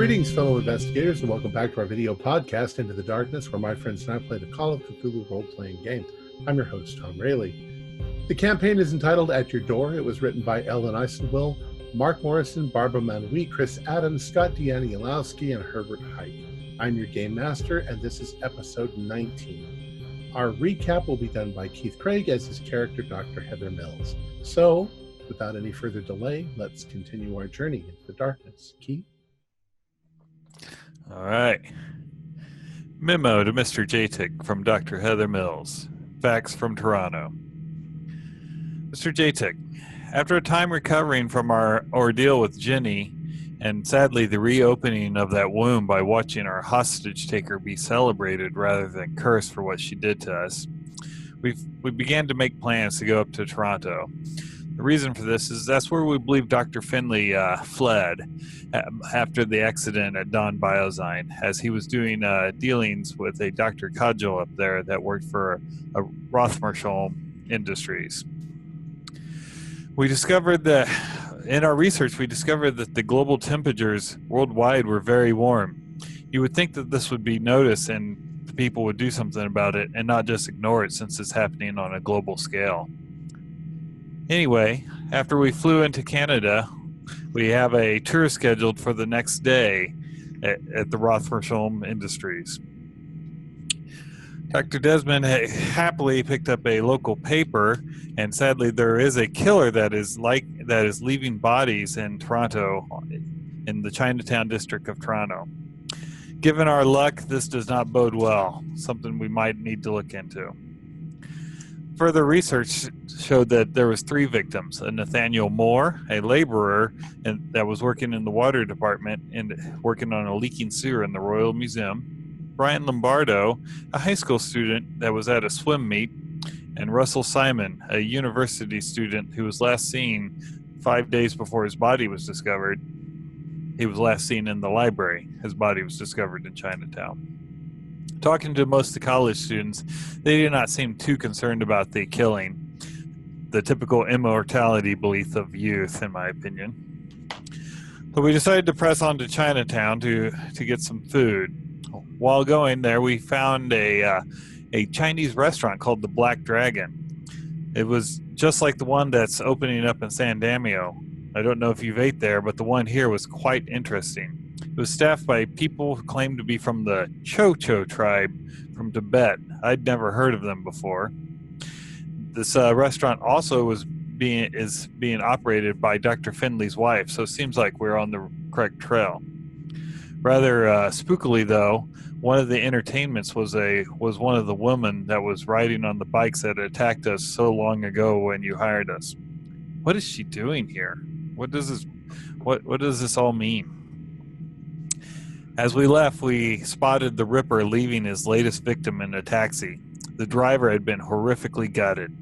Greetings, fellow investigators, and welcome back to our video podcast, Into the Darkness, where my friends and I play the Call of Cthulhu role-playing game. I'm your host, Tom Rayleigh. The campaign is entitled At Your Door. It was written by Ellen Eisenwill, Mark Morrison, Barbara Manouy, Chris Adams, Scott Danielowski, and Herbert Height. I'm your game master, and this is episode 19. Our recap will be done by Keith Craig as his character, Dr. Heather Mills. So, without any further delay, let's continue our journey into the darkness. Keith? All right. Memo to Mr. Jatick from Dr. Heather Mills. Fax from Toronto. Mr. Jatick, after a time recovering from our ordeal with Jenny, and sadly the reopening of that wound by watching our hostage taker be celebrated rather than cursed for what she did to us, we began to make plans to go up to Toronto. The reason for this is that's where we believe Dr. Finley fled after the accident at Don Biozyne, as he was doing dealings with a Dr. Cudgel up there that worked for a Rothmersholm Industries. We discovered that in our research, the global temperatures worldwide were very warm. You would think that this would be noticed and the people would do something about it and not just ignore it since it's happening on a global scale. Anyway, after we flew into Canada, we have a tour scheduled for the next day at the Rothmersholm Industries. Dr. Desmond happily picked up a local paper, and sadly there is a killer that is leaving bodies in Toronto, in the Chinatown district of Toronto. Given our luck, this does not bode well, something we might need to look into. Further research showed that there was 3 victims: a Nathaniel Moore, a laborer that was working in the water department and working on a leaking sewer in the Royal Museum; Brian Lombardo, a high school student that was at a swim meet; and Russell Simon, a university student who was last seen 5 days before his body was discovered. He was last seen in the library. His body was discovered in Chinatown. Talking to most of the college students, they did not seem too concerned about the killing, the typical immortality belief of youth, in my opinion. So we decided to press on to Chinatown to get some food. While going there, we found a Chinese restaurant called the Black Dragon. It was just like the one that's opening up in San Damiano. I don't know if you've ate there, but the one here was quite interesting. It was staffed by people who claimed to be from the Cho-Cho tribe from Tibet. I'd never heard of them before. This restaurant also is being operated by Dr. Finley's wife, so it seems like we're on the correct trail. Rather spookily, though, one of the entertainments was one of the women that was riding on the bikes that attacked us so long ago when you hired us. What is she doing here? What does this all mean? As we left, we spotted the Ripper leaving his latest victim in a taxi. The driver had been horrifically gutted.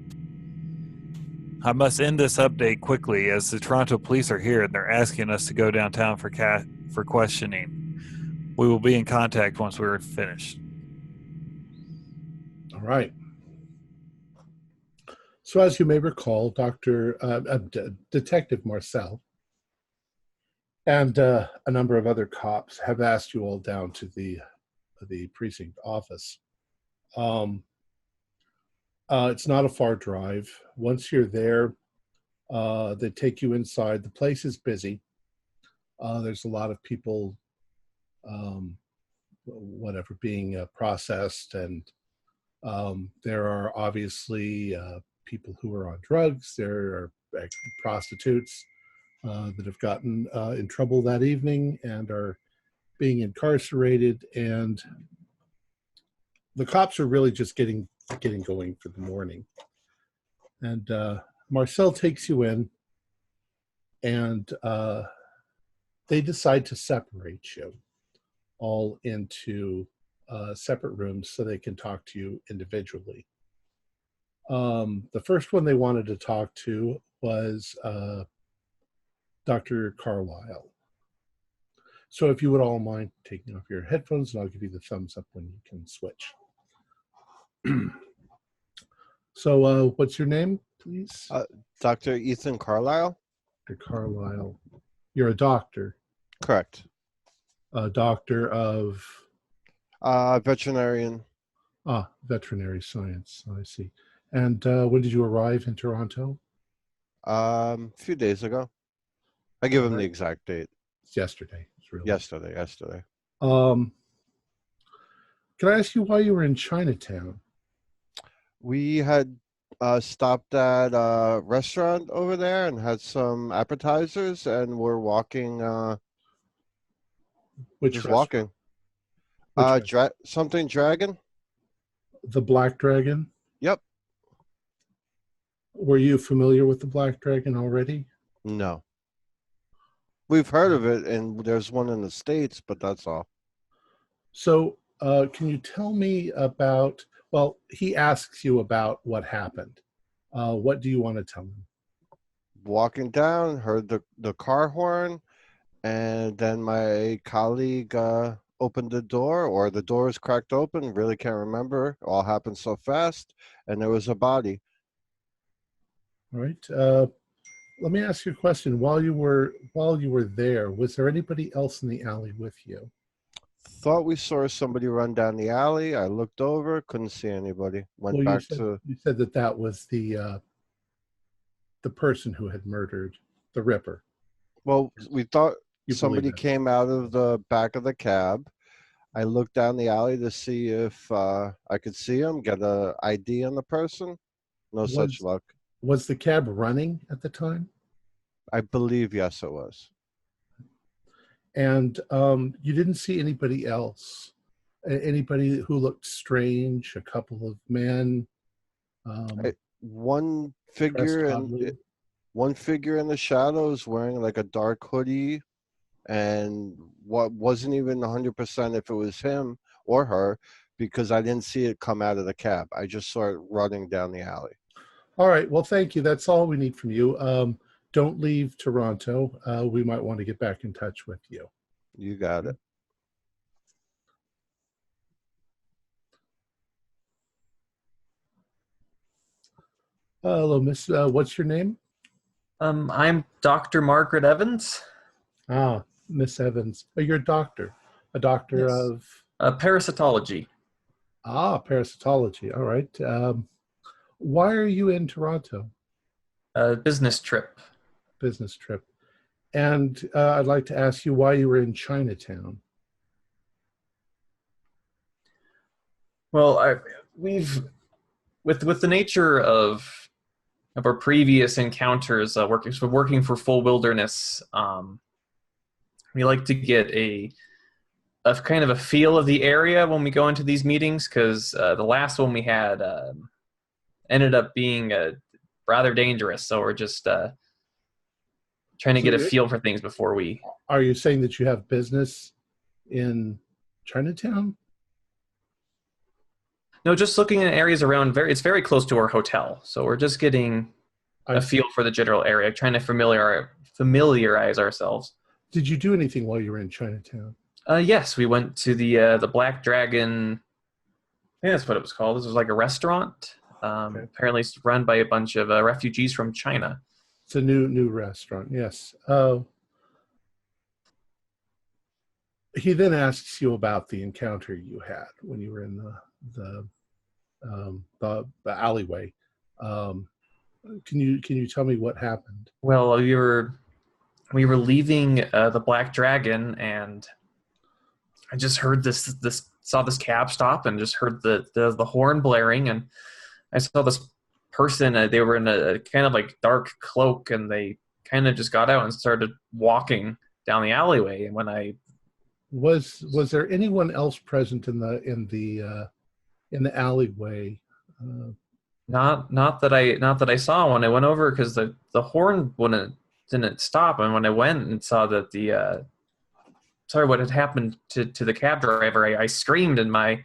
I must end this update quickly, as the Toronto police are here and they're asking us to go downtown for questioning. We will be in contact once we're finished. All right. So as you may recall, Detective Marcel and a number of other cops have asked you all down to the precinct office. It's not a far drive. Once you're there, they take you inside. The place is busy. There's a lot of people, being processed, and there are obviously people who are on drugs. There are prostitutes that have gotten in trouble that evening and are being incarcerated, and the cops are really just getting going for the morning. And Marcel takes you in, and they decide to separate you all into separate rooms so they can talk to you individually. The first one they wanted to talk to was Dr. Carlisle. So if you would all mind taking off your headphones, and I'll give you the thumbs up when you can switch. So what's your name, please? Dr. Ethan Carlisle. Dr. Carlisle. You're a doctor. Correct. A doctor of Veterinarian. veterinary science. I see. And when did you arrive in Toronto? A few days ago. I give All him the right. exact date. It's yesterday. It's really. Yesterday. Um, can I ask you why you were in Chinatown? We had stopped at a restaurant over there and had some appetizers, and we're walking, Which just restaurant? walking. Which restaurant? Something dragon? The Black Dragon. Yep. Were you familiar with the Black Dragon already? No. We've heard of it, and there's one in the States, but that's all. So, can you tell me about? Well, he asks you about what happened. What do you want to tell him? Walking down, heard the car horn, and then my colleague opened the door, or the door was cracked open. Really can't remember. All happened so fast, and there was a body. All right. Let me ask you a question. While you were there, was there anybody else in the alley with you? Thought we saw somebody run down the alley. I looked over, couldn't see anybody. Went Well, back to. you said that was the person who had murdered the Ripper. Well, we thought You somebody believe that? came out of the back of the cab. I looked down the alley to see if I could see him, get a ID on the person. No such Was luck. was the cab running at the time? I believe yes, it was. And you didn't see anybody else, anybody who looked strange, a couple of men One dressed figure oddly. one figure in the shadows wearing like a dark hoodie, and what wasn't even 100% if it was him or her, because I didn't see it come out of the cab. I just saw it running down the alley. All right, well, thank you. That's all we need from you. Don't leave Toronto. We might want to get back in touch with you. You got it. Hello, Miss. What's your name? I'm Dr. Margaret Evans. Miss Evans. You're a doctor. A doctor Yes. of Parasitology. parasitology. All right. Why are you in Toronto? Business trip. Business trip. And I'd like to ask you why you were in Chinatown. Well, we've with the nature of our previous encounters, working for Full Wilderness, we like to get a kind of a feel of the area when we go into these meetings, because the last one we had ended up being rather dangerous. So we're just trying to get a feel for things before we. Are you saying that you have business in Chinatown? No, just looking at areas around. It's very close to our hotel, so we're just getting a feel for the general area, trying to familiarize ourselves. Did you do anything while you were in Chinatown? Yes, we went to the Black Dragon. I think that's what it was called. This was like a restaurant. Okay. Apparently, it's run by a bunch of refugees from China. It's a new restaurant. Yes. He then asks you about the encounter you had when you were in the alleyway. Can you tell me what happened? Well, we were leaving the Black Dragon, and I just heard saw this cab stop, and just heard the horn blaring, and I saw this person. They were in a kind of like dark cloak, and they kind of just got out and started walking down the alleyway. And when I was there anyone else present in the alleyway? Not that I saw when I went over, because the horn didn't stop, and when I went and saw that what had happened to the cab driver, I screamed, and my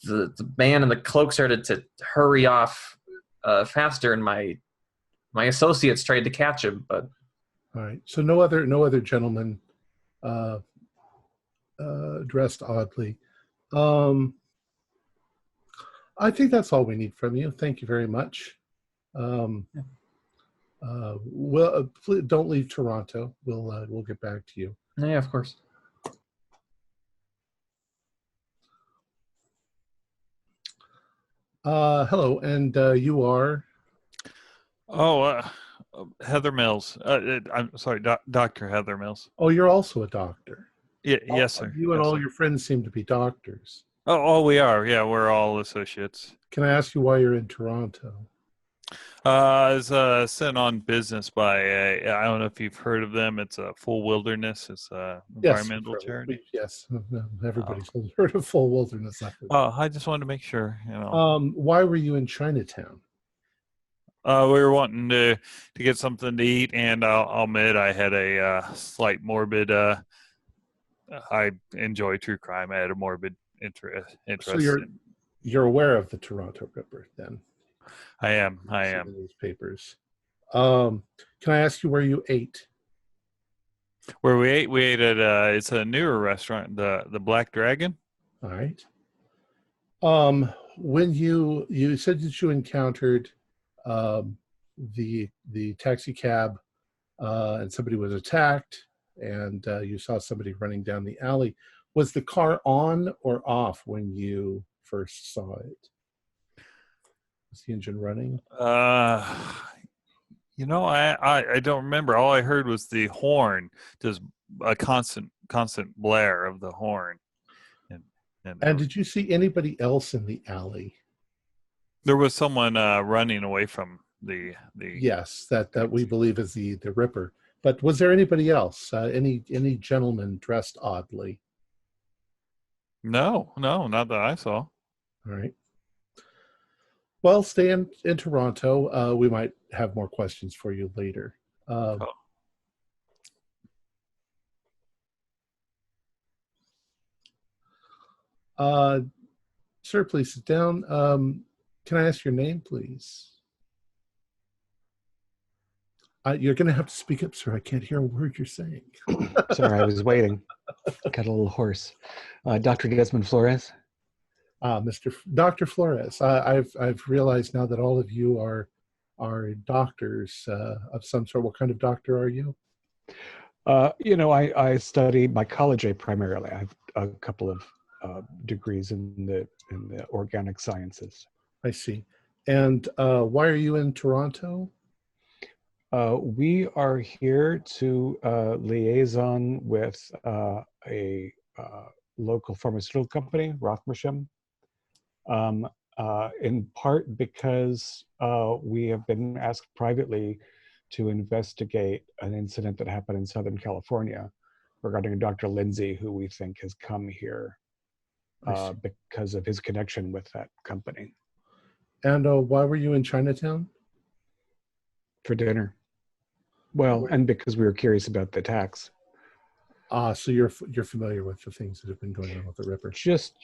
the man in the cloak started to hurry off faster, and my associates tried to catch him, but all right. So no other gentlemen dressed oddly. I think that's all we need from you. Thank you very much. please don't leave Toronto. We'll get back to you. Yeah, of course. Hello, and you are? Oh, Heather Mills. I'm sorry, Dr. Heather Mills. Oh, you're also a doctor. Yes, sir. You and Yes, all sir. your friends seem to be doctors. Oh, we are. Yeah, we're all associates. Can I ask you why you're in Toronto? I was sent on business by I don't know if you've heard of them. It's a Full Wilderness. It's a environmental charity. Yes, everybody's heard of Full Wilderness. Oh, I just wanted to make sure. Why were you in Chinatown? We were wanting to get something to eat, and I'll admit I had a slight morbid. I enjoy true crime. I had a morbid interest. So you're aware of the Toronto Ripper, then? I am. The newspapers. Can I ask you where you ate? Where we ate? We ate at it's a newer restaurant, the Black Dragon. All right. When you said that you encountered the taxi cab and somebody was attacked, and you saw somebody running down the alley. Was the car on or off when you first saw it? Was the engine running? I don't remember. All I heard was the horn, just a constant blare of the horn. And did you see anybody else in the alley? There was someone running away from the. Yes, that we believe is the Ripper. But was there anybody else? Any gentleman dressed oddly? No, not that I saw. All right. Well, stay in Toronto. We might have more questions for you later. Sir, please sit down. Can I ask your name, please? You're going to have to speak up, sir. I can't hear a word you're saying. Sorry, I was waiting. Got a little hoarse. Dr. Desmond Flores. Dr. Flores. I've realized now that all of you are doctors of some sort. What kind of doctor are you? I study mycology primarily. I have a couple of degrees in the organic sciences. I see. And why are you in Toronto? We are here to liaison with a local pharmaceutical company, Rothmersham, in part because we have been asked privately to investigate an incident that happened in Southern California regarding Dr. Lindsay, who we think has come here because of his connection with that company. And why were you in Chinatown? For dinner. Well, and because we were curious about the tax. So you're familiar with the things that have been going on with the Ripper. Just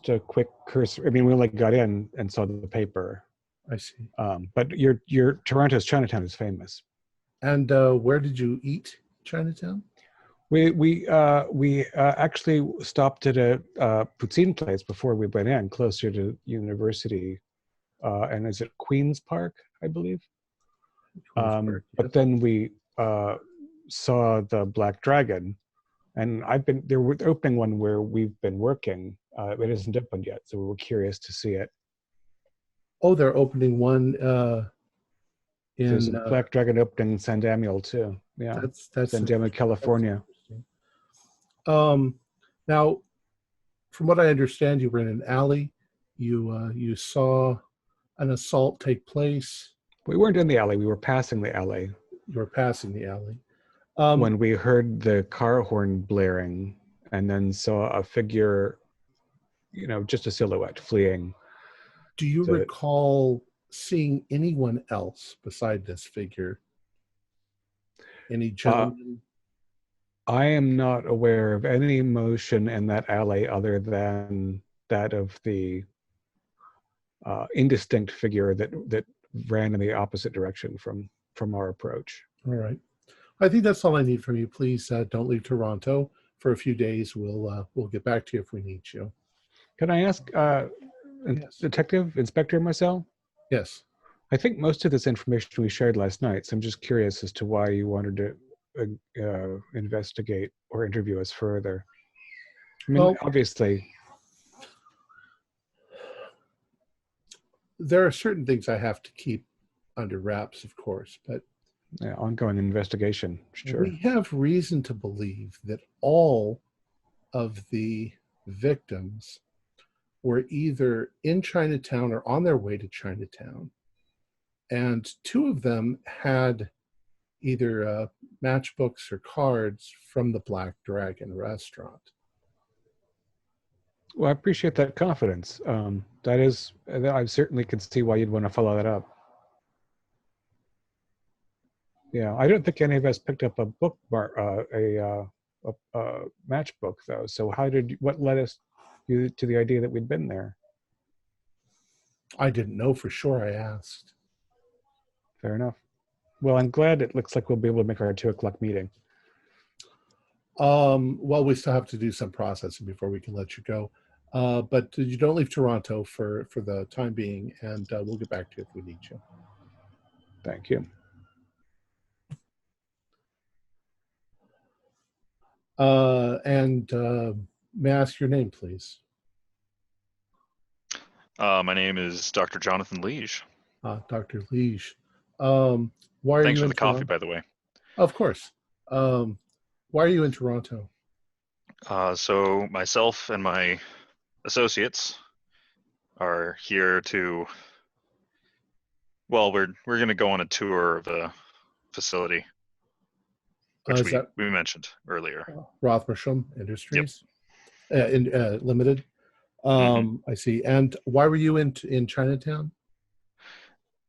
a quick cursory. I mean, we only got in and saw the paper. I see. But your Toronto's Chinatown is famous. And where did you eat Chinatown? We actually stopped at a poutine place before we went in, closer to University, and is it Queens Park, I believe. But then we saw the Black Dragon, and they were opening one where we've been working. It isn't opened yet, so we were curious to see it. Oh, they're opening one There's a Black Dragon opening in San Damiel too. Yeah, that's San Damiel, California. Now, from what I understand, you were in an alley. You saw an assault take place. We weren't in the alley. We were passing the alley. You were passing the alley. When we heard the car horn blaring and then saw a figure, just a silhouette fleeing. Do you recall seeing anyone else beside this figure? Any gentlemen? I am not aware of any motion in that alley other than that of the indistinct figure that ran in the opposite direction from our approach. All right. I think that's all I need from you. Please don't leave Toronto for a few days. We'll get back to you if we need you. Can I ask, Yes. Detective Inspector Marcel? Yes. I think most of this information we shared last night, so I'm just curious as to why you wanted to investigate or interview us further. I mean, Well, obviously, there are certain things I have to keep under wraps, of course, but ongoing investigation, sure. we have reason to believe that all of the victims were either in Chinatown or on their way to Chinatown. And two of them had either matchbooks or cards from the Black Dragon restaurant. Well, I appreciate that confidence. I certainly can see why you'd want to follow that up. Yeah, I don't think any of us picked up a matchbook though. So what led us you to the idea that we'd been there? I didn't know for sure. I asked. Fair enough. Well, I'm glad it looks like we'll be able to make our 2:00 meeting. Well, we still have to do some processing before we can let you go. But you don't leave Toronto for the time being, and we'll get back to you if we need you. Thank you. And may I ask your name, please? My name is Dr. Jonathan Liege. Dr. Liege. Why are Thanks you for in the coffee, Toronto? by the way. Of course. Why are you in Toronto? So myself and my associates are here to. Well, we're going to go on a tour of the facility, which Is that we mentioned earlier. Rothersham Industries Limited? I see. And why were you in Chinatown?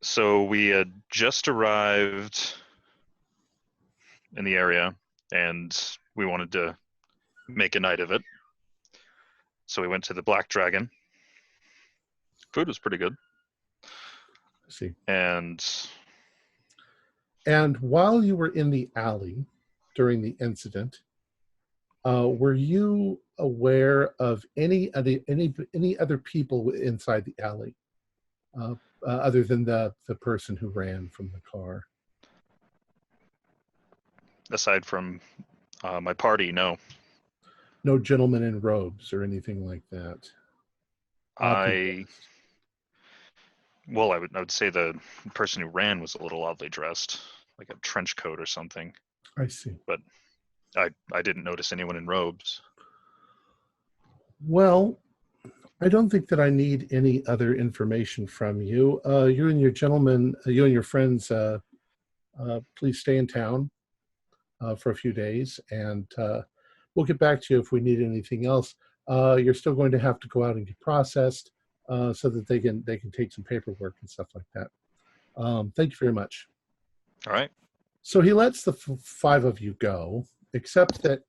So we had just arrived in the area, and we wanted to make a night of it. So we went to the Black Dragon. Food was pretty good. I see. And while you were in the alley during the incident, were you aware of any other people inside the alley, other than the person who ran from the car? aside from my party, no. No gentlemen in robes or anything like that. I would say the person who ran was a little oddly dressed, like a trench coat or something. I see. But I didn't notice anyone in robes. Well, I don't think that I need any other information from you. You and your friends, please stay in town for a few days, and we'll get back to you if we need anything else. You're still going to have to go out and get processed so that they can take some paperwork and stuff like that. Thank you very much. All right. So he lets the five of you go, except that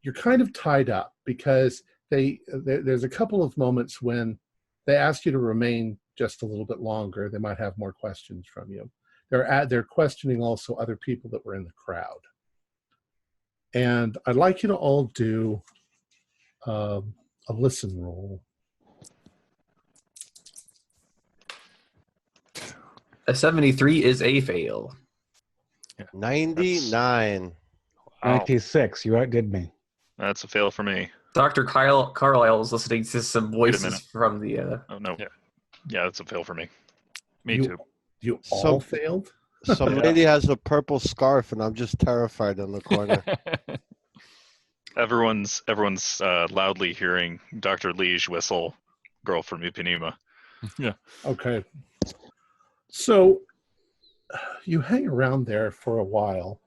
you're kind of tied up because there's a couple of moments when they ask you to remain just a little bit longer. They might have more questions from you. They're questioning also other people that were in the crowd. And I'd like you to all do a listen roll. A 73 is a fail. 99. Wow. 96. You outdid me. That's a fail for me. Dr. Carlisle is listening to some voices minute. from the. Oh no. Yeah, that's a fail for me. Me You- too. You all failed? Some lady has a purple scarf, and I'm just terrified in the corner. Everyone's loudly hearing Dr. Liege whistle "Girl from Ipanema." Okay. So you hang around there for a while.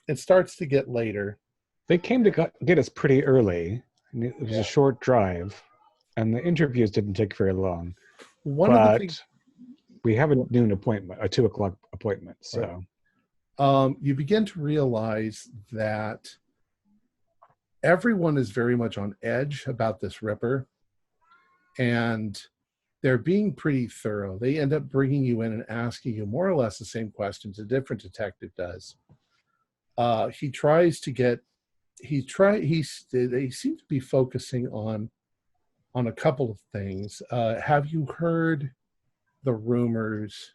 It starts to get later. They came to get us pretty early. And it was a short drive, and the interviews didn't take very long. One of the But things we have a noon appointment, a 2:00 appointment. So you begin to realize that everyone is very much on edge about this Ripper, and they're being pretty thorough. They end up bringing you in and asking you more or less the same questions a different detective does. They seem to be focusing on a couple of things. Have you heard the rumors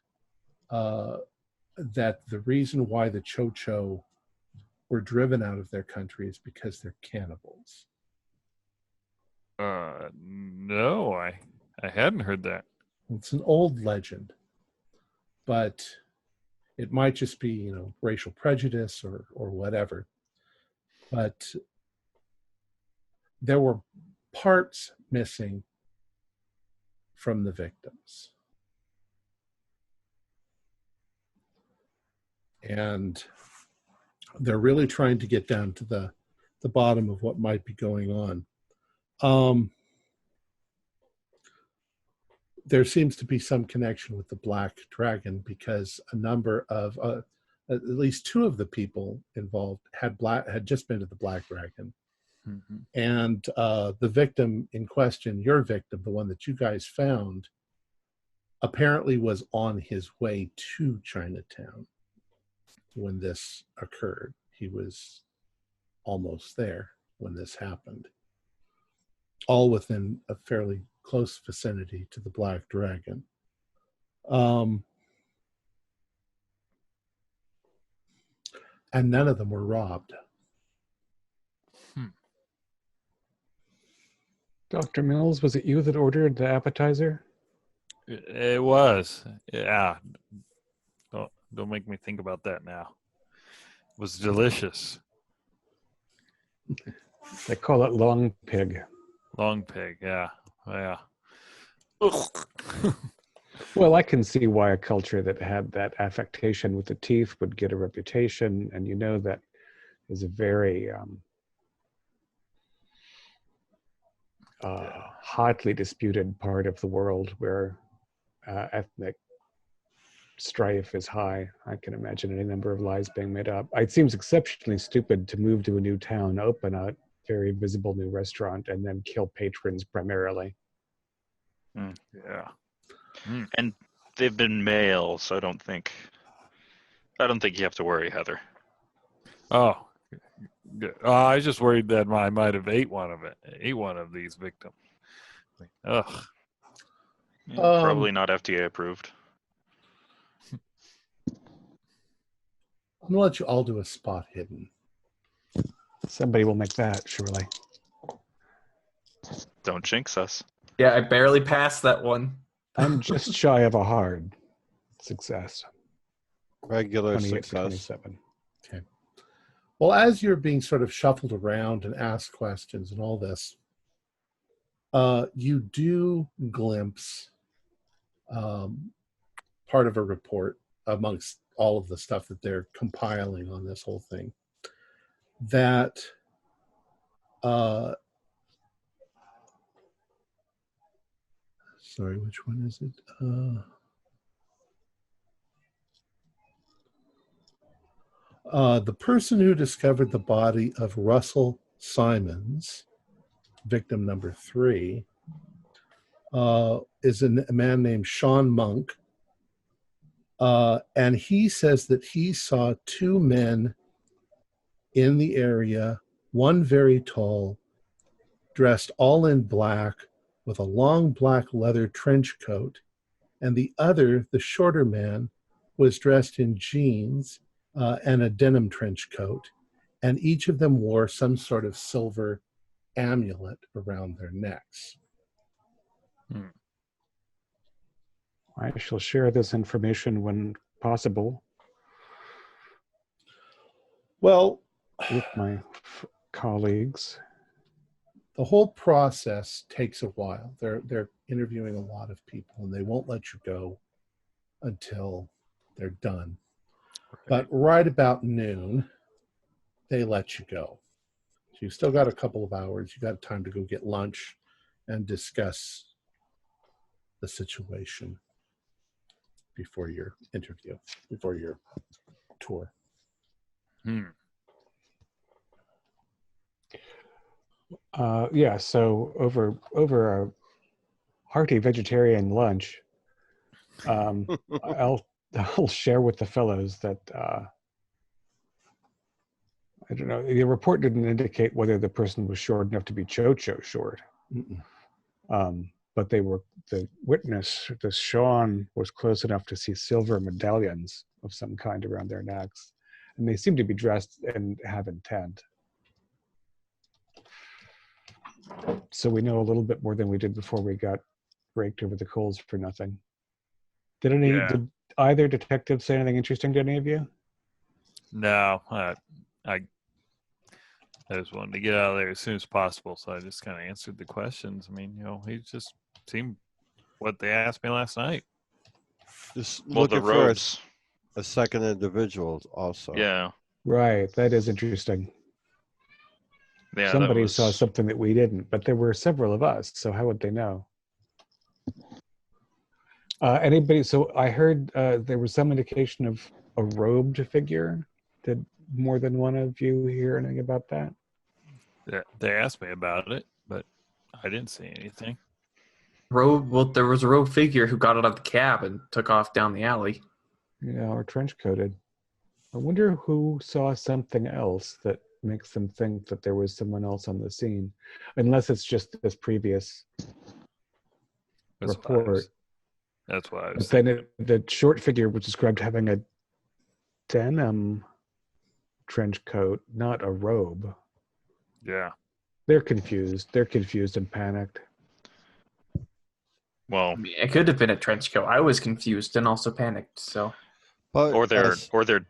that the reason why the Cho-Cho were driven out of their country is because they're cannibals. No, I hadn't heard that. It's an old legend, but it might just be, racial prejudice or whatever. But there were parts missing from the victims. And they're really trying to get down to the bottom of what might be going on. There seems to be some connection with the Black Dragon because a number of, at least two of the people involved had just been to the Black Dragon. Mm-hmm. And the victim in question, your victim, the one that you guys found, apparently was on his way to Chinatown when this occurred. He was almost there when this happened, all within a fairly close vicinity to the Black Dragon. And none of them were robbed. Dr. Mills, was it you that ordered the appetizer? It was. Yeah. Don't make me think about that now. It was delicious. They call it long pig. Long pig, yeah. Yeah. Well, I can see why a culture that had that affectation with the teeth would get a reputation, and that is a very hotly disputed part of the world where ethnic strife is high. I can imagine any number of lies being made up. It seems exceptionally stupid to move to a new town, open a very visible new restaurant, and then kill patrons primarily. Yeah. And they've been male, so I don't think you have to worry, Heather. Oh, good. I was just worried that I might have ate one of these victims. Ugh. Yeah, probably not FDA approved. I'm going to let you all do a spot hidden. Somebody will make that, surely. Don't jinx us. Yeah, I barely passed that one. I'm just shy of a hard success. Regular 28 to success. 27. Okay. Well, as you're being sort of shuffled around and asked questions and all this, you do glimpse part of a report amongst all of the stuff that they're compiling on this whole thing, that sorry, which one is it? The person who discovered the body of Russell Simons, victim number 3, is a man named Sean Monk. And he says that he saw 2 men in the area, one very tall, dressed all in black with a long black leather trench coat, and the other, the shorter man, was dressed in jeans and a denim trench coat, and each of them wore some sort of silver amulet around their necks. I shall share this information when possible Well, with my colleagues. the whole process takes a while. They're interviewing a lot of people, and they won't let you go until they're done. But right about noon, they let you go. So you've still got a couple of hours. You got time to go get lunch and discuss the situation before your interview, before your tour. Yeah, so over a hearty vegetarian lunch, I'll share with the fellows that I don't know. The report didn't indicate whether the person was short enough to be Cho-Cho short, but but the witness, the Sean, was close enough to see silver medallions of some kind around their necks, and they seem to be dressed and have intent. So we know a little bit more than we did before we got raked over the coals for nothing. Did either detective say anything interesting to any of you? No, I just wanted to get out of there as soon as possible, so I just kind of answered the questions. I mean, he just seemed what they asked me last night. Just Well, the looking for robes. a second individual also. Yeah. Right, that is interesting. Yeah. Somebody that was, saw something that we didn't, but there were several of us, so how would they know? Anybody? So I heard there was some indication of a robed figure. Did more than one of you hear anything about that? Yeah, they asked me about it, but I didn't see anything. There was a rogue figure who got out of the cab and took off down the alley. Yeah, or trench coated. I wonder who saw something else that makes them think that there was someone else on the scene, unless it's just this previous report. That's why I was But then thinking. the short figure was described having a denim trench coat, not a robe. Yeah. They're confused. They're confused and panicked. well, I mean, it could have been a trench coat. I was confused and also panicked. So But or they're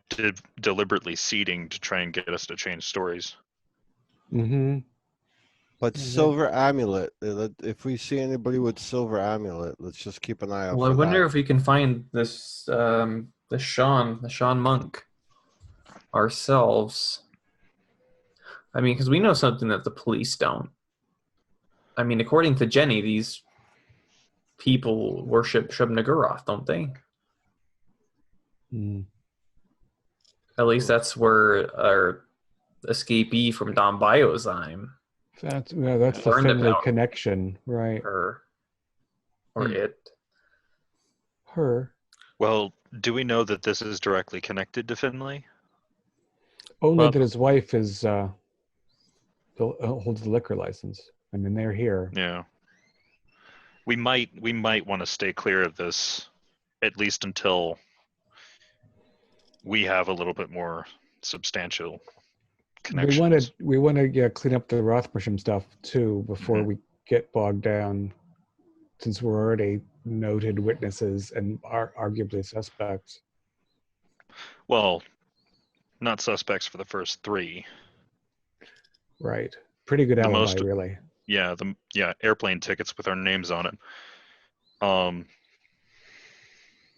deliberately seeding to try and get us to change stories. Mm-hmm. But Mhm. silver amulet. If we see anybody with silver amulet, let's just keep an eye out. well, I for wonder that. if we can find this the Sean Monk ourselves. I mean, because we know something that the police don't. I mean, according to Jenny, these people worship Shub-Niggurath, don't they? Mm. At least that's where our escapee from Don Biozyme That's the learned Finley about connection, right? her or Hmm. it. Her. Well, do we know that this is directly connected to Finley? Only Well- that his wife is holds the liquor license. I mean, they're here. Yeah. We might want to stay clear of this, at least until we have a little bit more substantial connections. We want to clean up the Rothmersham stuff too before Mhm. we get bogged down, since we're already noted witnesses and are arguably suspects. Well, not suspects for the first three. Right. Pretty good The alibi, most- really. Yeah, airplane tickets with our names on it.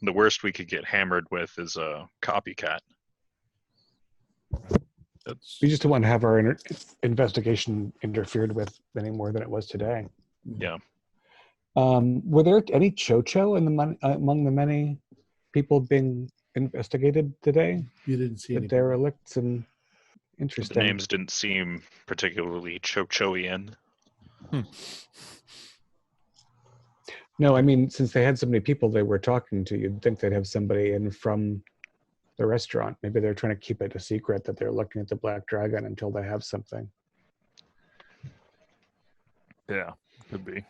The worst we could get hammered with is a copycat. We just don't want to have our investigation interfered with any more than it was today. Yeah. Were there any chocho in among the many people being investigated today? You didn't see The any. derelicts and The interesting. names didn't seem particularly chochoian. No, I mean, since they had so many people they were talking to, you'd think they'd have somebody in from the restaurant. Maybe they're trying to keep it a secret that they're looking at the Black Dragon until they have something. Yeah, could be.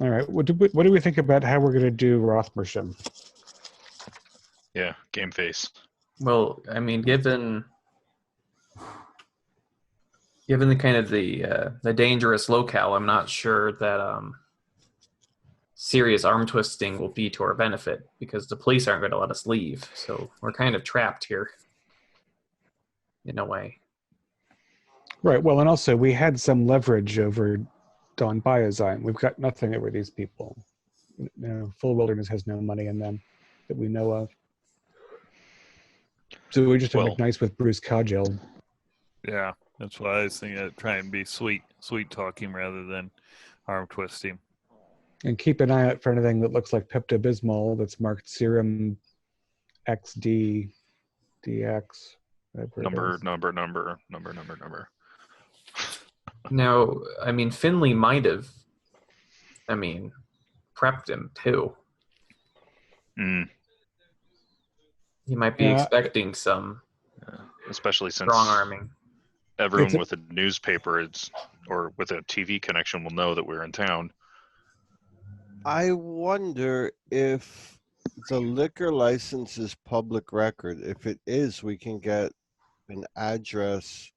All right. What do we think about how we're going to do Rothmersham? Yeah, game face. Well, I mean, given the kind of the dangerous locale, I'm not sure that serious arm twisting will be to our benefit because the police aren't going to let us leave. So we're kind of trapped here in a way. Right. Well, and also we had some leverage over Don Biozyme. We've got nothing over these people. Full Wilderness has no money in them that we know of. So we just have to Well- be nice with Bruce Coggill. Yeah, that's why I was thinking I'd try and be sweet talking rather than arm twisting. And keep an eye out for anything that looks like Pepto-Bismol that's marked serum XD, DX. whatever it Number. Now, I mean, Finley might have, prepped him too. Mm, He might be Yeah. expecting some especially since strong arming. everyone It's a- with a newspaper or with a TV connection will know that we're in town. I wonder if the liquor license is public record. If it is, we can get an address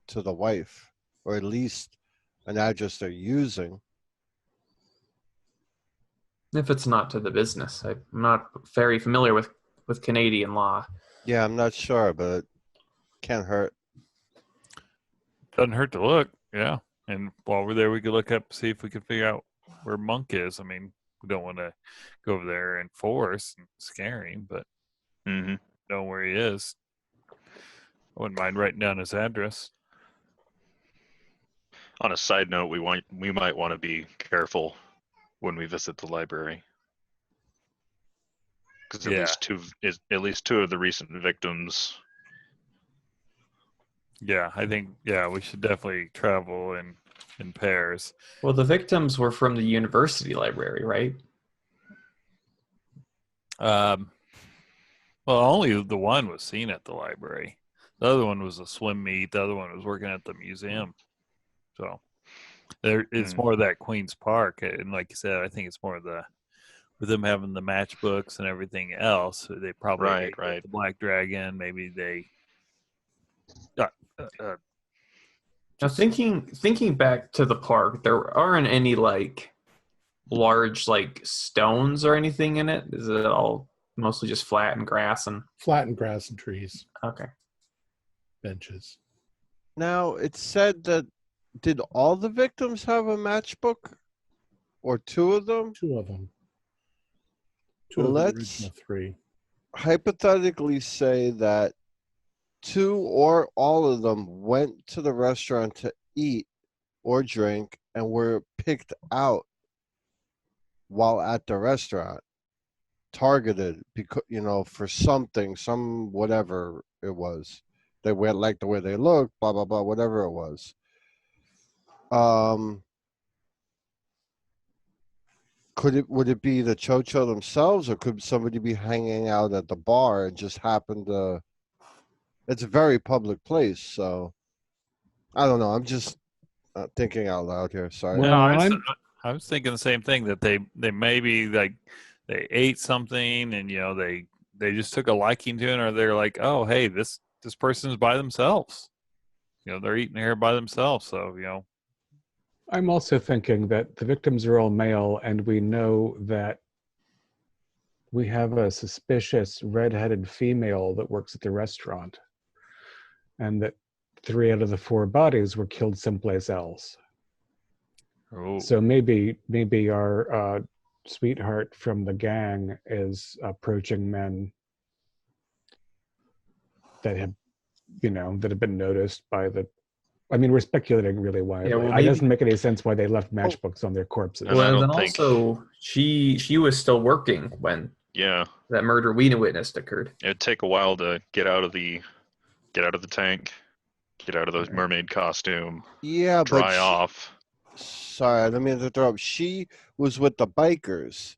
to the wife, or at least an address they're using. If it's not to the business, I'm not very familiar with Canadian law. Yeah, I'm not sure, but it can't hurt. Doesn't hurt to look. Yeah. And while we're there, we could look up, see if we can figure out where Monk is. I mean, we don't want to go over there and force and scare him, but Mm-hmm. know where he is. I wouldn't mind writing down his address. On a side note, we might want to be careful when we visit the library, because Yeah. at least two of the recent victims. Yeah, I think we should definitely travel in pairs. Well, the victims were from the university library, right? Well, only the one was seen at the library. The other one was a swim meet. The other one was working at the museum. So it's more of that Queen's Park, and like you said, I think it's more of with them having the matchbooks and everything else. They probably ate Right. the Black Dragon. Maybe they. Now, thinking back to the park, there aren't any like large like stones or anything in it. Is it all mostly just flat and grass and Flat and grass and trees, okay? benches. Now, it said that, did all the victims have a matchbook? Or two of them? Two of them. Two of the Let's original three. hypothetically say that two or all of them went to the restaurant to eat or drink and were picked out while at the restaurant, targeted because for something, some whatever it was. They went like the way they looked, blah blah blah, whatever it was. Would it be the Chocho themselves, or could somebody be hanging out at the bar and just happened to? It's a very public place, so I don't know. I'm just thinking out loud here. Sorry. Well, No, I was thinking the same thing, that they maybe like they ate something and they just took a liking to it, or they're like, oh hey, this person's by themselves. They're eating here by themselves, so I'm also thinking that the victims are all male, and we know that we have a suspicious redheaded female that works at the restaurant, and that 3 out of the 4 bodies were killed someplace else. Oh. So maybe our sweetheart from the gang is approaching men that have been noticed by the. I mean, we're speculating really wildly. Yeah, well, It doesn't make any sense why they left matchbooks on their corpses. And I Well, and don't then think- also she was still working when Yeah, that murder we witnessed occurred. it'd take a while to get out of the tank, get out of those mermaid costume, Yeah, dry but off. sorry, let me interrupt. She was with the bikers,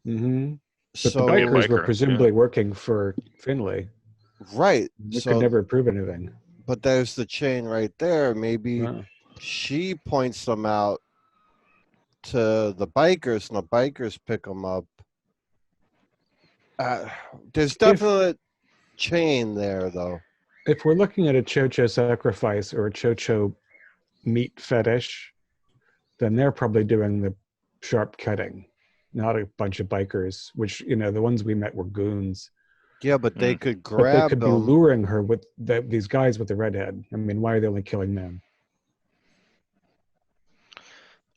Mm-hmm. But so the bikers were biker, presumably working for Finley. right. They So, could never prove anything. but there's the chain right there. Maybe Wow. she points them out to the bikers, and the bikers pick them up. There's definite chain there, though. If we're looking at a Chocho sacrifice or a Chocho meat fetish, then they're probably doing the sharp cutting, not a bunch of bikers, which, the ones we met were goons. Yeah, but they could But they grab could be them. luring her with these guys with the redhead. I mean, why are they only killing men?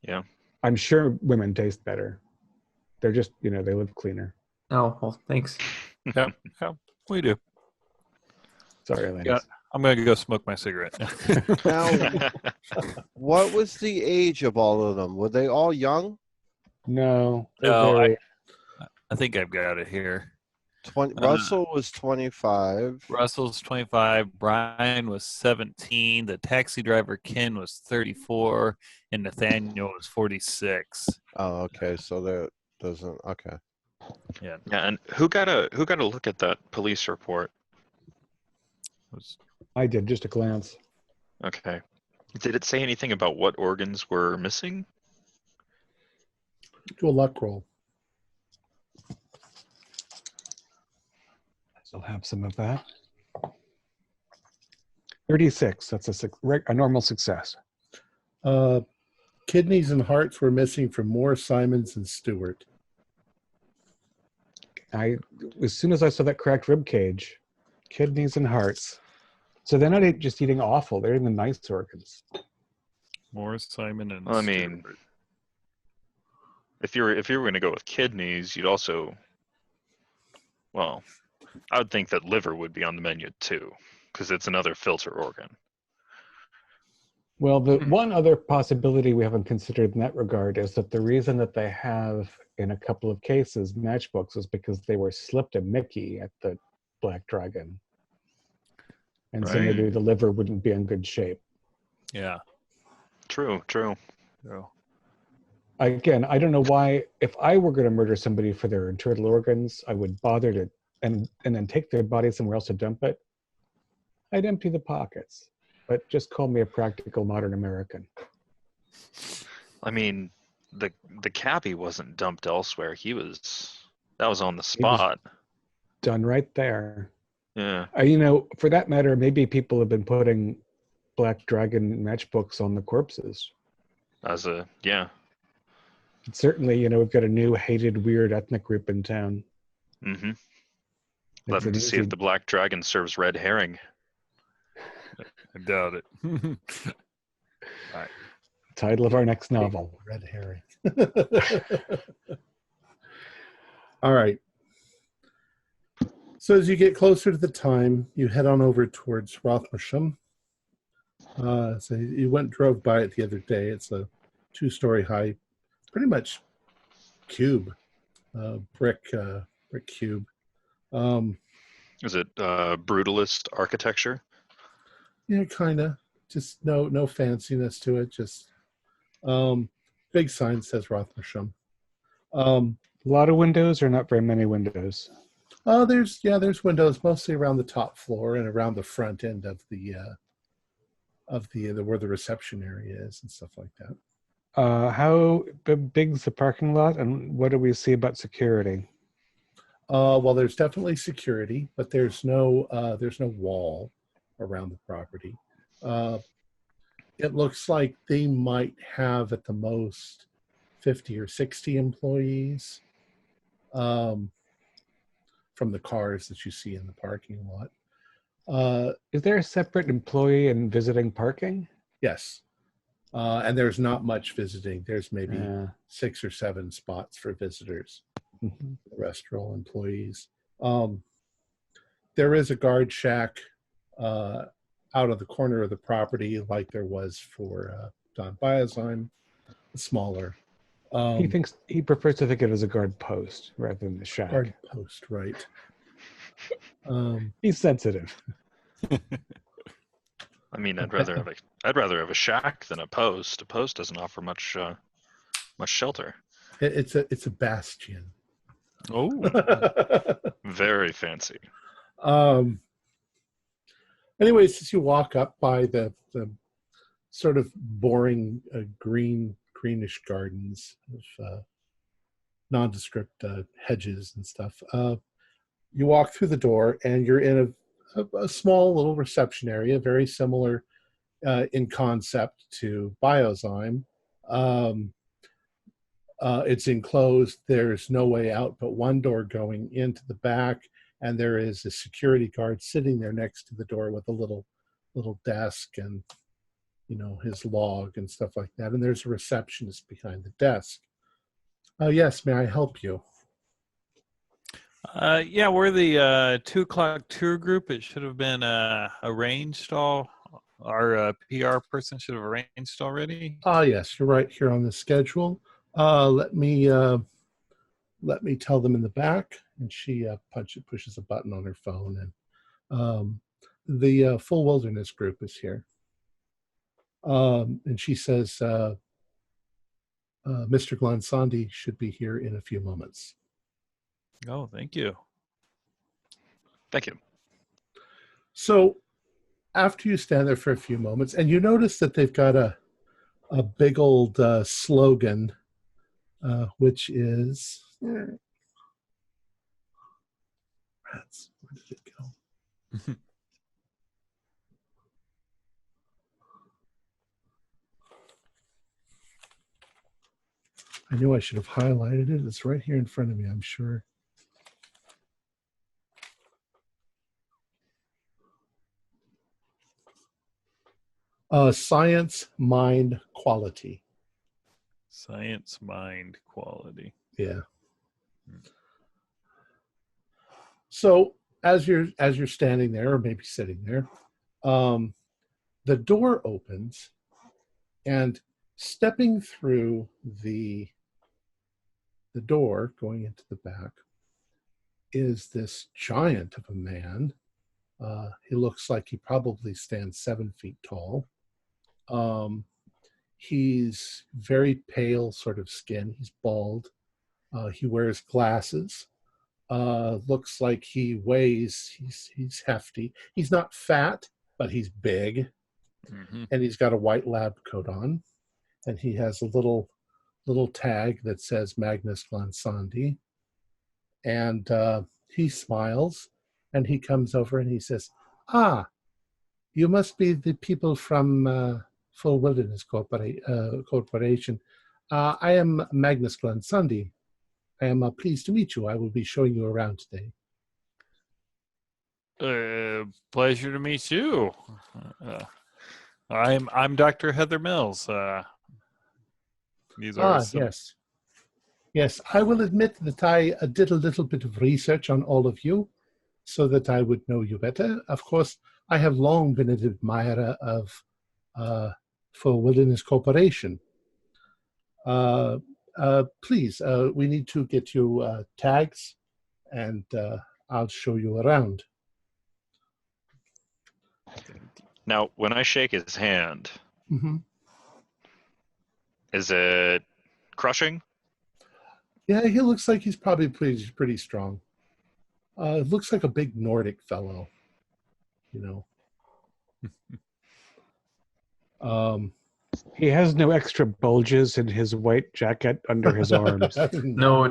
Yeah. I'm sure women taste better. They're just, they live cleaner. Oh well, thanks. Yeah, we do. Sorry, ladies. Yeah. I'm going to go smoke my cigarette. Now, what was the age of all of them? Were they all young? No. No, very- I think I've got it here. 20, Russell was 25. Russell's 25. Brian was 17. The taxi driver, Ken, was 34. And Nathaniel was 46. Oh, okay. So that doesn't. Okay. Yeah. Yeah, and who got a look at that police report? I did, just a glance. Okay. Did it say anything about what organs were missing? Do a luck roll. I'll have some of that. 36. That's a normal success. Kidneys and hearts were missing from Moore, Simons, and Stewart. As soon as I saw that cracked rib cage, kidneys and hearts. So they're not just eating offal; they're eating the nice organs. More Simon and. Well, I mean, Stewart. if you were going to go with kidneys, you'd also. Well, I would think that liver would be on the menu too, because it's another filter organ. Well, the one other possibility we haven't considered in that regard is that the reason that they have, in a couple of cases, matchbooks is because they were slipped a Mickey at the Black Dragon. And so maybe the liver wouldn't be in good shape. Yeah. True. Again, I don't know why, if I were going to murder somebody for their internal organs, I would bother to, and then take their body somewhere else to dump it. I'd empty the pockets. But just call me a practical modern American. I mean, the cabbie wasn't dumped elsewhere. That was on the spot. Done right there. Yeah. For that matter, maybe people have been putting Black Dragon matchbooks on the corpses. Yeah. And certainly, we've got a new hated weird ethnic group in town. Mm-hmm. Let them see if the Black Dragon serves red herring. I doubt it. All right. Title of our next novel. Red herring. All right. So as you get closer to the time, you head on over towards Rothmersham. So you drove by it the other day. It's a 2-story high, pretty much cube, brick cube. Is it brutalist architecture? Yeah, kind of. Just no fanciness to it. Just big sign says Rothmersham. A lot of windows or not very many windows? There's windows mostly around the top floor and around the front end of the where the reception area is and stuff like that. How big's the parking lot, and what do we see about security? Well, there's definitely security, but there's no wall around the property. It looks like they might have at the most 50 or 60 employees from the cars that you see in the parking lot. Is there a separate employee and visiting parking? Yes. And there's not much visiting. There's maybe 6 or 7 spots for visitors. Mm-hmm. The rest are all employees. There is a guard shack out of the corner of the property, like there was for Don Biozyme, smaller. He prefers to think of it as a guard post rather than the shack. Guard post, right? He's sensitive. I mean, I'd rather have a shack than a post. A post doesn't offer much shelter. It's a bastion. Oh, very fancy. Anyways, as you walk up by the sort of boring greenish gardens of nondescript hedges and stuff, you walk through the door and you're in a small little reception area, very similar in concept to Biozyme. It's enclosed. There's no way out but one door going into the back, and there is a security guard sitting there next to the door with a little desk and his log and stuff like that. And there's a receptionist behind the desk. Yes, may I help you? yeah, we're the 2 o'clock tour group. It should have been arranged all. Our PR person should have arranged already. Yes, you're right here on the schedule. Let me tell them in the back. And she pushes a button on her phone, and the Full Wilderness group is here. And she says, Mr. Glansandi should be here in a few moments. Oh, thank you. Thank you. So after you stand there for a few moments, and you notice that they've got a big old slogan which is rats. Where did it go? I knew I should have highlighted it. It's right here in front of me, I'm sure. Science, mind, quality. Science, mind, quality. Yeah. So as you're standing there, or maybe sitting there, the door opens, and stepping through the door going into the back is this giant of a man. He looks like he probably stands 7 feet tall. He's very pale sort of skin. He's bald. He wears glasses. Looks like he weighs, he's hefty. He's not fat, but he's big. Mm-hmm. And he's got a white lab coat on. And he has a little tag that says Magnus Glansandi. And he smiles, and he comes over and he says, "Ah, you must be the people from Full Wilderness Corporation. I am Magnus Glansandi. I am pleased to meet you. I will be showing you around today." Pleasure to meet you. I'm Dr. Heather Mills. These are some... Yes, I will admit that I did a little bit of research on all of you so that I would know you better. Of course, I have long been an admirer of Full Wilderness Corporation. Please, we need to get you tags, and I'll show you around. Now, when I shake his hand, Mm-hmm. is it crushing? Yeah, he looks like he's probably pretty strong. It looks like a big Nordic fellow, you know. He has no extra bulges in his white jacket under his arms. No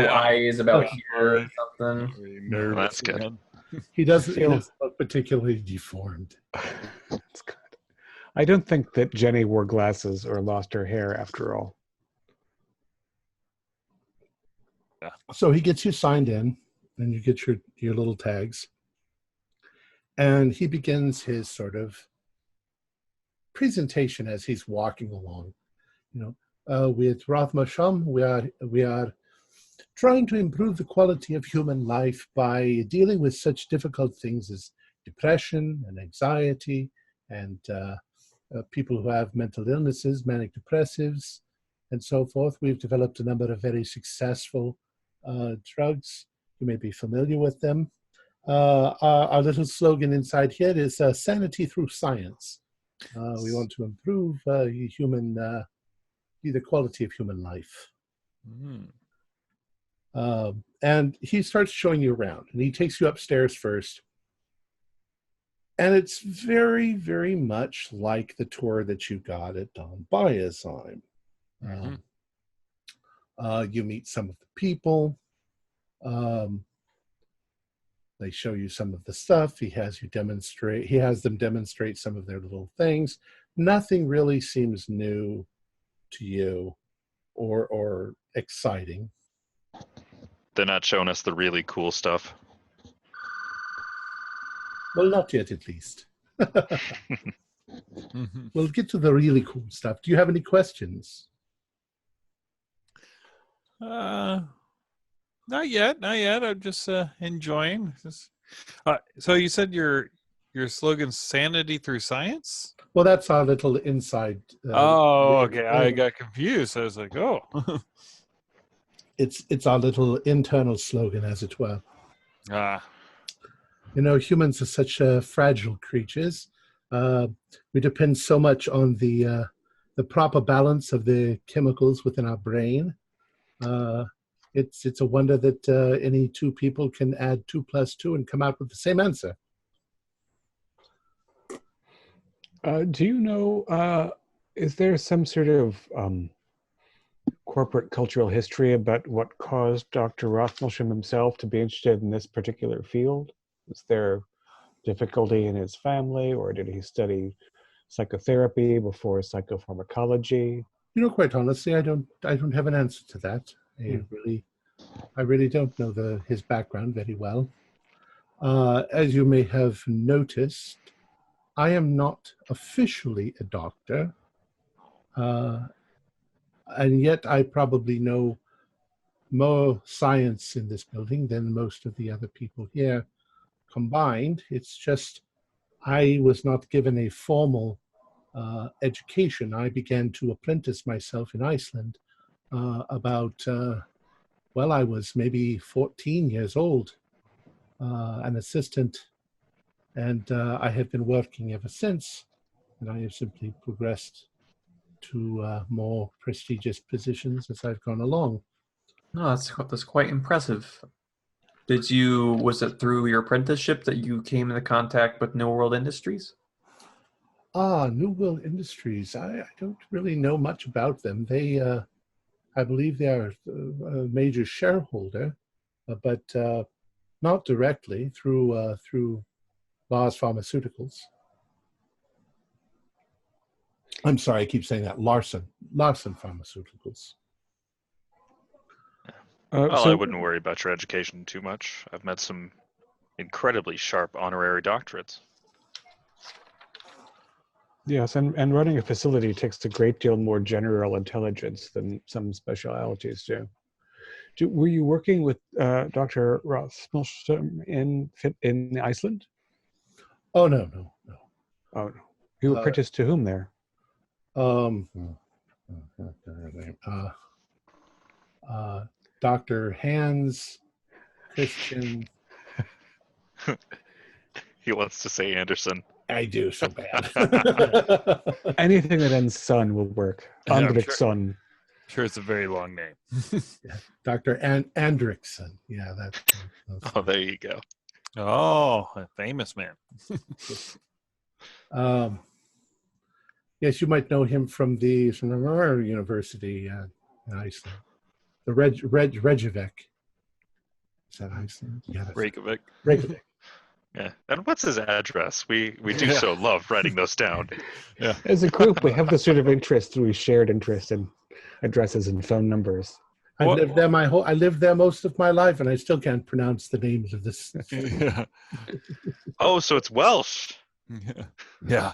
eyes about here or something. No, that's good. He doesn't look particularly deformed. That's good. I don't think that Jenny wore glasses or lost her hair after all. So he gets you signed in, and you get your little tags. And he begins his sort of presentation as he's walking along. With Rothma Shum, we are trying to improve the quality of human life by dealing with such difficult things as depression and anxiety and people who have mental illnesses, manic depressives, and so forth. We've developed a number of very successful drugs. You may be familiar with them. Our little slogan inside here is sanity through science. We want to improve the quality of human life. Mm. And he starts showing you around, and he takes you upstairs first. And it's very, very much like the tour that you got at Don Biasheim. Mm-hmm. You meet some of the people. They show you some of the stuff. He has them demonstrate some of their little things. Nothing really seems new to you or exciting. They're not showing us the really cool stuff. Well, not yet, at least. Mm-hmm. We'll get to the really cool stuff. Do you have any questions? Not yet. I'm just enjoying this. So you said your slogan's sanity through science? Well, that's our little inside. Okay. I got confused. I was like, oh. It's our little internal slogan, as it were. Ah. Humans are such fragile creatures. We depend so much on the proper balance of the chemicals within our brain. It's a wonder that any two people can add 2 + 2 and come out with the same answer. Do you know, is there some sort of corporate cultural history about what caused Dr. Rothmelsham himself to be interested in this particular field? Was there difficulty in his family, or did he study psychotherapy before psychopharmacology? Quite honestly, I don't have an answer to that. I really don't know his background very well. As you may have noticed, I am not officially a doctor, and yet I probably know more science in this building than most of the other people here combined. It's just I was not given a formal education. I began to apprentice myself in Iceland I was maybe 14 years old, an assistant, and I have been working ever since, and I have simply progressed to more prestigious positions as I've gone along. No, that's quite impressive. Was it through your apprenticeship that you came into contact with New World Industries? New World Industries. I don't really know much about them. I believe they are a major shareholder, but not directly through Lars Pharmaceuticals. I'm sorry, I keep saying that. Larson Pharmaceuticals. Well, I wouldn't worry about your education too much. I've met some incredibly sharp honorary doctorates. Yes, and running a facility takes a great deal more general intelligence than some specialities do. Were you working with Dr. Rothmelsham in Iceland? Oh, no. Oh, no. You apprenticed to whom there? Dr. Hans Christian. He wants to say Anderson. I do so bad. Anything that ends son will work. Yeah, I'm Andriksson. I'm sure it's a very long name. Yeah, Dr. Andriksson. Yeah, that's Oh, there you go. Oh, a famous man. Yes, you might know him from the University in Iceland. The Reykjavik. Is that Iceland? Yeah, that's Reykjavik. Reykjavik. Yeah. And what's his address? We do so love writing those down. Yeah. As a group, we have this sort of interest, we shared interest in addresses and phone numbers. I lived there most of my life, and I still can't pronounce the names of this. Yeah. Oh, so it's Welsh. Yeah.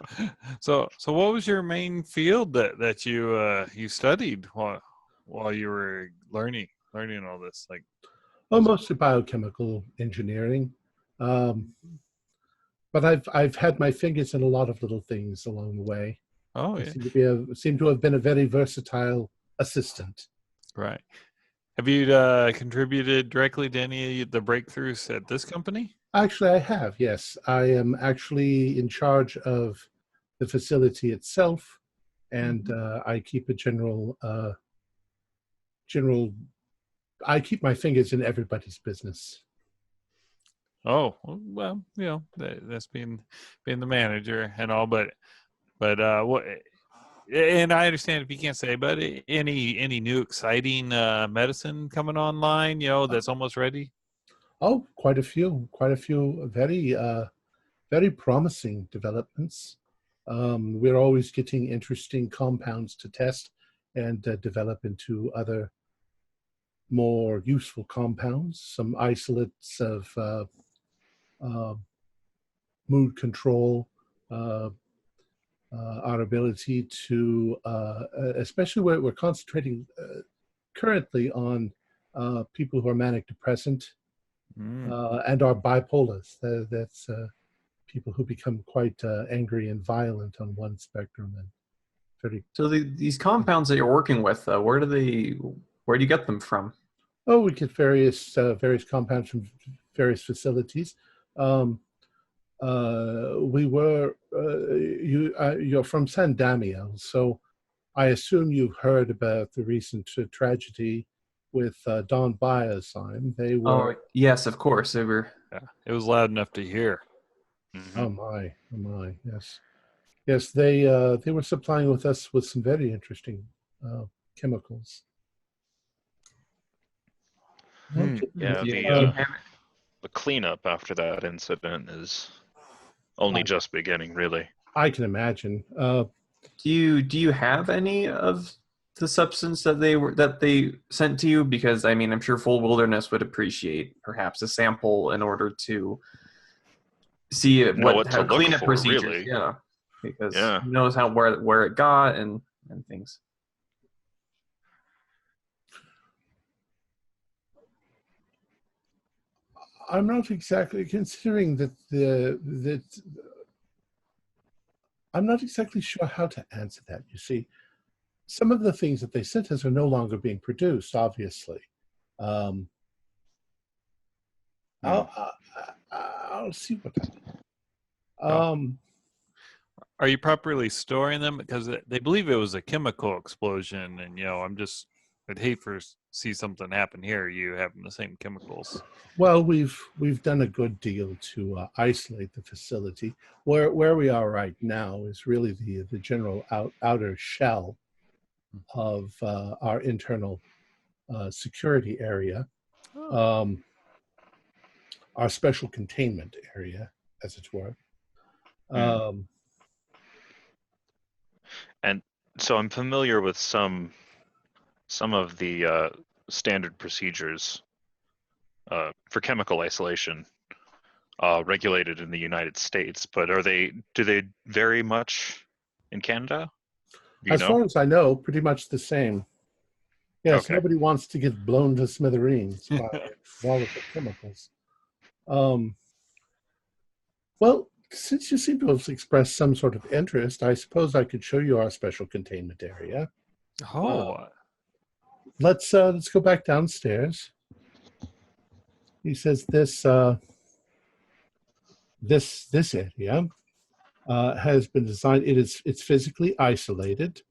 So what was your main field that you studied while you were learning all this? Like, Mostly biochemical engineering, but I've had my fingers in a lot of little things along the way. oh I yeah, seem to have been a very versatile assistant. right. Have you contributed directly to any of the breakthroughs at this company? Actually, I have. Yes, I am actually in charge of the facility itself, and I keep a general. I keep my fingers in everybody's business. Oh well, that's being the manager and all, but what? And I understand if you can't say, but any new exciting medicine coming online, that's almost ready. Oh, quite a few very very promising developments. We're always getting interesting compounds to test and develop into other more useful compounds. Some isolates of mood control, our ability to, especially where we're concentrating currently on people who are manic depressant and are bipolars. That's people who become quite angry and violent on one spectrum. And very. So these compounds that you're working with, where do you get them from? Oh, we get various compounds from various facilities. You're from San Damiel, so I assume you've heard about the recent tragedy with Don Biosime. They were. Oh yes, of course they were. Yeah, it was loud enough to hear. Mm-hmm. Oh my, yes. They were supplying us with some very interesting chemicals. Yeah, Do the you have the cleanup after that incident is only just beginning, really. I can imagine. Do you have any of the substance that they sent to you? Because I mean, I'm sure Full Wilderness would appreciate perhaps a sample in order to see Know what to how look cleanup for, procedures. really. Yeah, because Yeah. he knows how where it got and things. I'm not exactly considering that I'm not exactly sure how to answer that. You see, some of the things that they sent us are no longer being produced. Obviously, um, I'll see what. Are you properly storing them? Because they believe it was a chemical explosion, and I'd hate for see something happen here. You having the same chemicals. Well, we've done a good deal to isolate the facility. Where we are right now is really the general outer shell of our internal security area, our special containment area, as it were. And so I'm familiar with some of the standard procedures for chemical isolation regulated in the United States, but do they vary much in Canada? Do you As know? far as I know, pretty much the same. Yes, Okay. nobody wants to get blown to smithereens by volatile chemicals. Well, since you seem to have expressed some sort of interest, I suppose I could show you our special containment area. Let's go back downstairs. He says this area has been designed. It's physically isolated.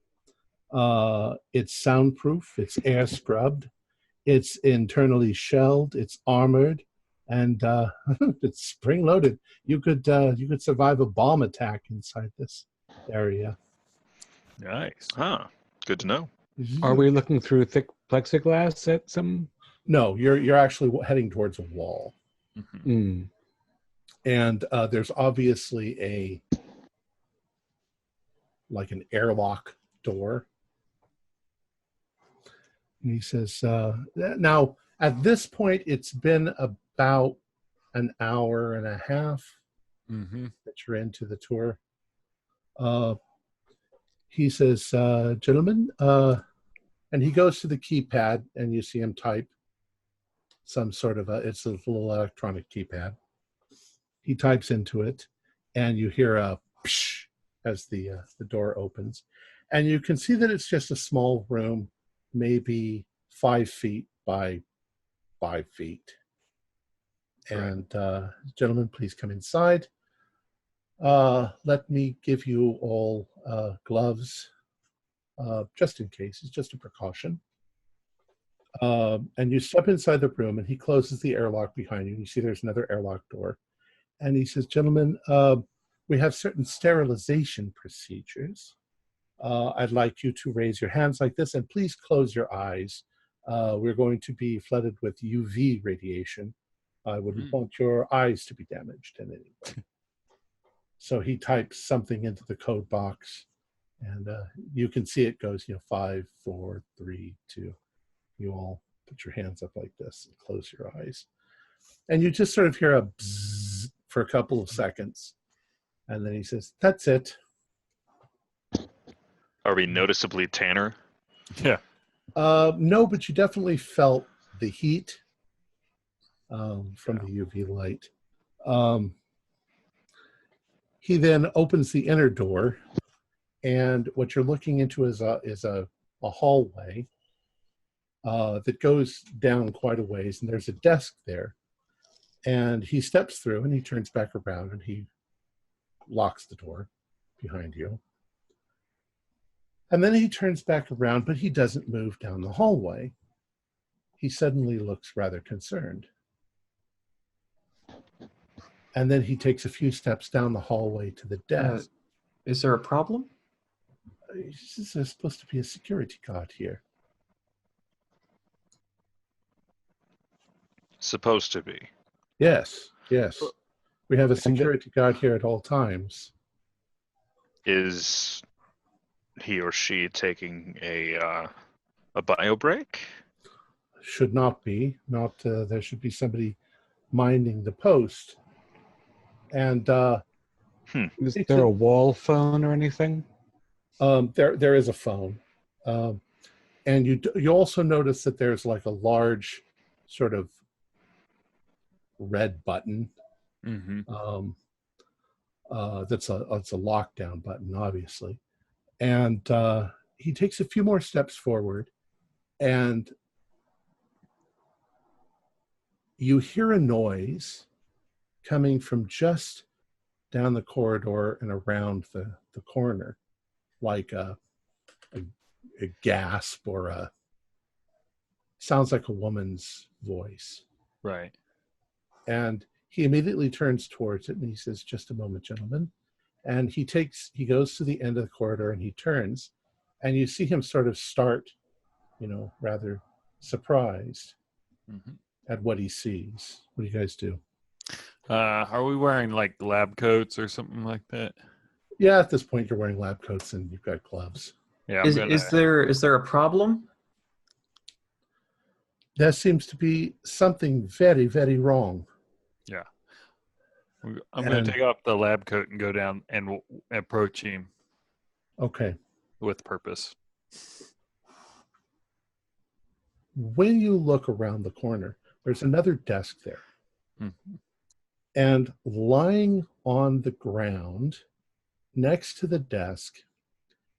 It's soundproof. It's air scrubbed. It's internally shelled. It's armored, and it's spring loaded. You could survive a bomb attack inside this area. Nice. Good to know. Are we looking through thick plexiglass at some? No, you're actually heading towards a wall, Mm. and there's obviously an airlock door. And he says, now at this point, it's been about an hour and a half that you're into the tour. He says, gentlemen, and he goes to the keypad, and you see him type some sort of it's a little electronic keypad. He types into it, and you hear a psh as the door opens. And you can see that it's just a small room, maybe 5 feet by 5 feet. And gentlemen, please come inside. Let me give you all gloves, just in case. It's just a precaution. And you step inside the room, and he closes the airlock behind you. You see there's another airlock door. And he says, gentlemen, we have certain sterilization procedures. I'd like you to raise your hands like this, and please close your eyes. We're going to be flooded with UV radiation. I wouldn't want your eyes to be damaged in any way. So he types something into the code box, and you can see it goes, 5, 4, 3, 2. You all put your hands up like this and close your eyes. And you just sort of hear a bzzz for a couple of seconds. And then he says, that's it. Are we noticeably tanner? Yeah. No, but you definitely felt the heat from the UV light. He then opens the inner door, and what you're looking into is a hallway that goes down quite a ways, and there's a desk there. And he steps through, and he turns back around, and he locks the door behind you. And then he turns back around, but he doesn't move down the hallway. He suddenly looks rather concerned. And then he takes a few steps down the hallway to the desk. Is there a problem? There's supposed to be a security guard here. supposed to be. Yes, yes. We have a And security guard here at all times. Is he or she taking a bio break? Should not be. Not there should be somebody minding the post. And Is there a wall phone or anything? there is a phone, and you also notice that there's like a large sort of red button. Mm-hmm. It's a lockdown button, obviously. And he takes a few more steps forward, and you hear a noise coming from just down the corridor and around the corner, like a gasp or sounds like a woman's voice. Right. And he immediately turns towards it and he says, "Just a moment, gentlemen." And he goes to the end of the corridor and he turns, and you see him sort of start, rather surprised Mm-hmm. at what he sees. What do you guys do? Are we wearing like lab coats or something like that? Yeah, at this point you're wearing lab coats and you've got gloves. Yeah. Is there a problem? There seems to be something very, very wrong. I'm going to take off the lab coat and go down and approach him Okay. with purpose. When you look around the corner, there's another desk there. Mm-hmm. And lying on the ground next to the desk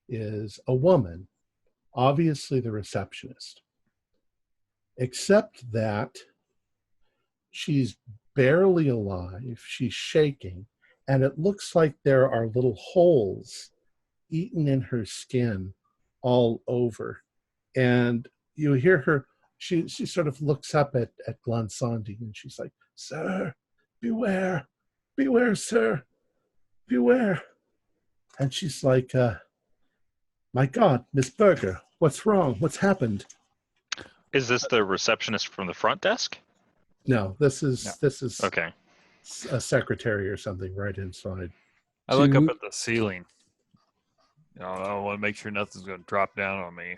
is a woman, obviously the receptionist. Except that she's barely alive, she's shaking, and it looks like there are little holes eaten in her skin all over. And you hear her, she sort of looks up at Glansandi and she's like, "Sir, beware, beware, sir, beware." And she's like, "My God, Miss Berger, what's wrong? What's happened?" Is this the receptionist from the front desk? No, this is Okay. a secretary or something right inside. I look up at the ceiling. I want to make sure nothing's going to drop down on me.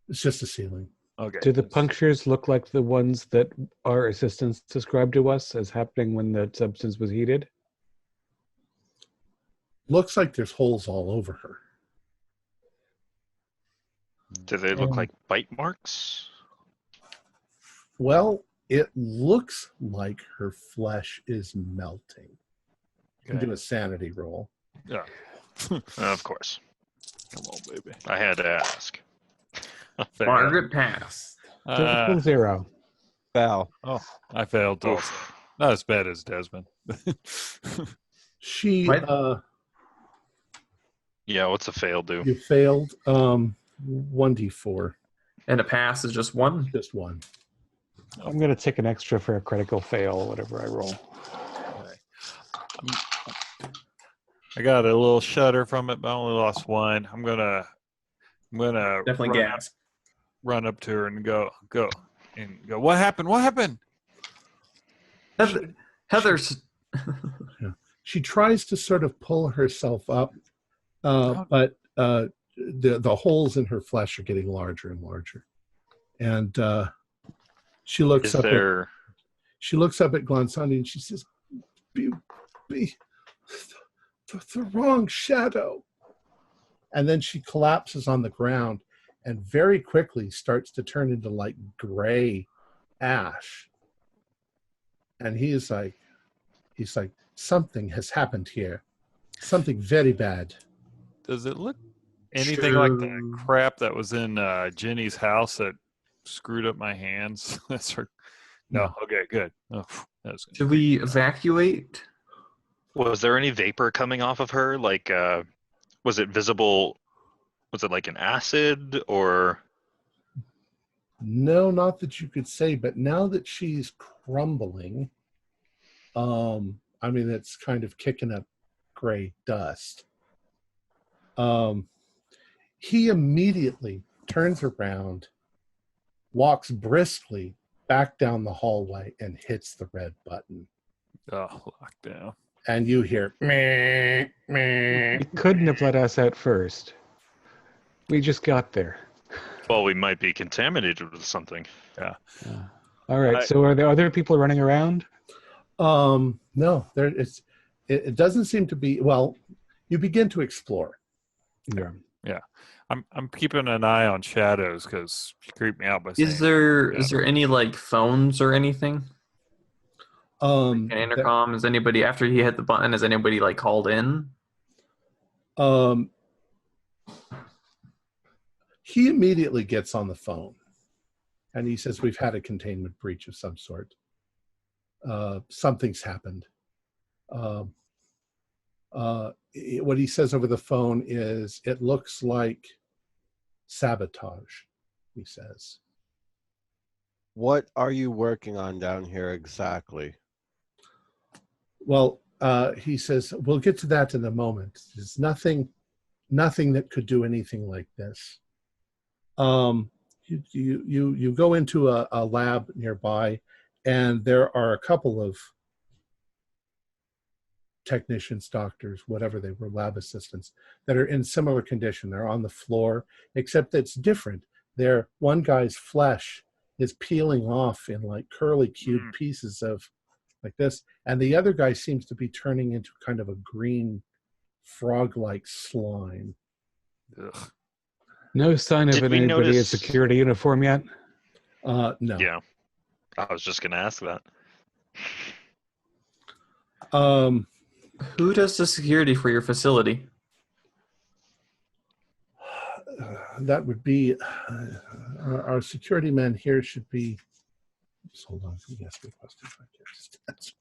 It's just a ceiling. Okay. Do the punctures look like the ones that our assistants described to us as happening when the substance was heated? Looks like there's holes all over her. Do they look like bite marks? Well, it looks like her flesh is melting. You can do a sanity roll. Yeah. Of course. Come on, baby. I had to ask. Margaret passed. Triple zero. Foul. Oh, I failed. Also. Oof. Not as bad as Desmond. She, Right. Yeah, what's a fail do? you failed 1d4, And a pass is just one. just one. I'm going to take an extra for a critical fail, whatever I roll. I got a little shudder from it, but I only lost one. I'm gonna Definitely gasp. run up to her and go. What happened? What happened? Heather's. She tries to sort of pull herself up, but the holes in her flesh are getting larger and larger. And she looks up at Glansandi and she says, "Be the wrong shadow." And then she collapses on the ground and very quickly starts to turn into like gray ash. And he's like, "Something has happened here. Something very bad." Does it look anything like the crap that was in Jenny's house that screwed up my hands? That's her. No. Okay, good. Oh, that's good. Should we evacuate? Was there any vapor coming off of her? Like, was it visible? Was it like an acid or? No, not that you could say, but now that she's crumbling, it's kind of kicking up gray dust. He immediately turns around, walks briskly back down the hallway and hits the red button. Oh, lockdown. And you hear meh, meh. You couldn't have let us out first. We just got there. Well, we might be contaminated with something. All right. I- So are there other people running around? No, it doesn't seem to be. Well, you begin to explore. Yeah. I'm keeping an eye on shadows because she creeped me out by saying. Is there any like phones or anything? An There- intercom? Is anybody after he hit the button? Has anybody like called in? He immediately gets on the phone and he says, "We've had a containment breach of some sort. Something's happened." What he says over the phone is, "It looks like sabotage," he says. What are you working on down here exactly? Well, he says, "We'll get to that in a moment. There's nothing that could do anything like this." You go into a lab nearby, and there are a couple of technicians, doctors, whatever they were, lab assistants, that are in similar condition. They're on the floor, except it's different. One guy's flesh is peeling off in like curly cube pieces of like this, and the other guy seems to be turning into kind of a green frog-like slime. Ugh. No sign of Did we anybody in notice- security uniform yet? No. Yeah. I was just going to ask that. Who does the security for your facility? That would be our security man here should be. Just hold on, let me ask you a question. If I can just answer.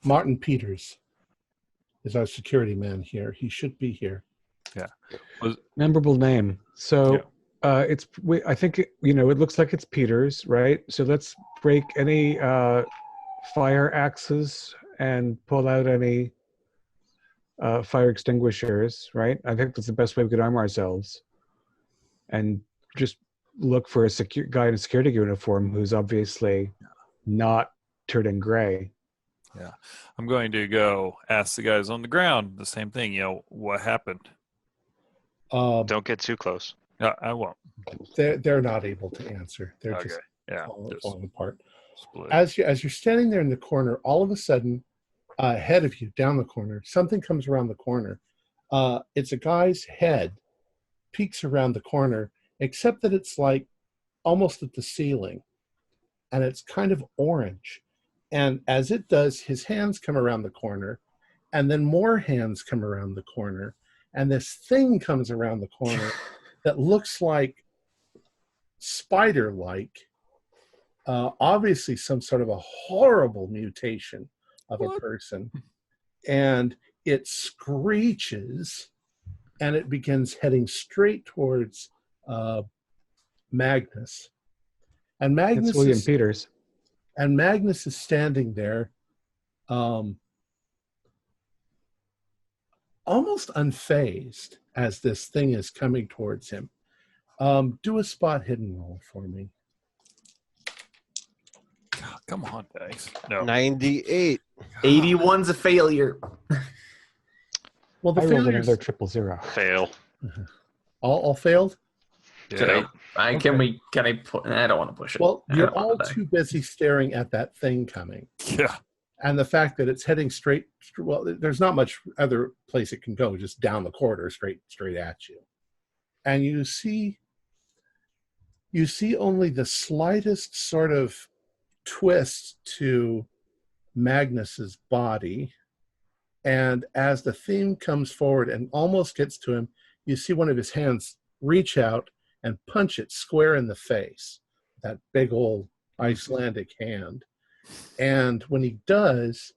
Martin Peters is our security man here. He should be here. Memorable name. So I think it looks like it's Peters, right? So let's break any fire axes and pull out any fire extinguishers, right? I think that's the best way we could arm ourselves, and just look for a guy in a security uniform who's obviously not turning gray. Yeah, I'm going to go ask the guys on the ground the same thing. What happened? Don't get too close. I won't. They're not able to answer. They're Okay. just Yeah. falling apart. Split. As you're standing there in the corner, all of a sudden, ahead of you, down the corner, something comes around the corner. It's a guy's head, peeks around the corner, except that it's like almost at the ceiling, and it's kind of orange. And as it does, his hands come around the corner, and then more hands come around the corner, and this thing comes around the corner that looks like spider-like, obviously some sort of a horrible mutation of a person. And it screeches, and it begins heading straight towards Magnus. And Magnus It's William is, Peters. and Magnus is standing there, almost unfazed as this thing is coming towards him. Do a spot hidden roll for me. God, come on, guys. No. 98. 81's a failure. Well, the I rolled failures another 000. Fail. all failed. Yeah. Can I put? I don't want to push it. Well, I you're don't wanna all die. too busy staring at that thing coming, Yeah. and the fact that it's heading straight. Well, there's not much other place it can go, just down the corridor, straight at you, and you see only the slightest sort of twist to Magnus's body, and as the thing comes forward and almost gets to him, you see one of his hands reach out and punch it square in the face, that big old Icelandic hand. And when he does,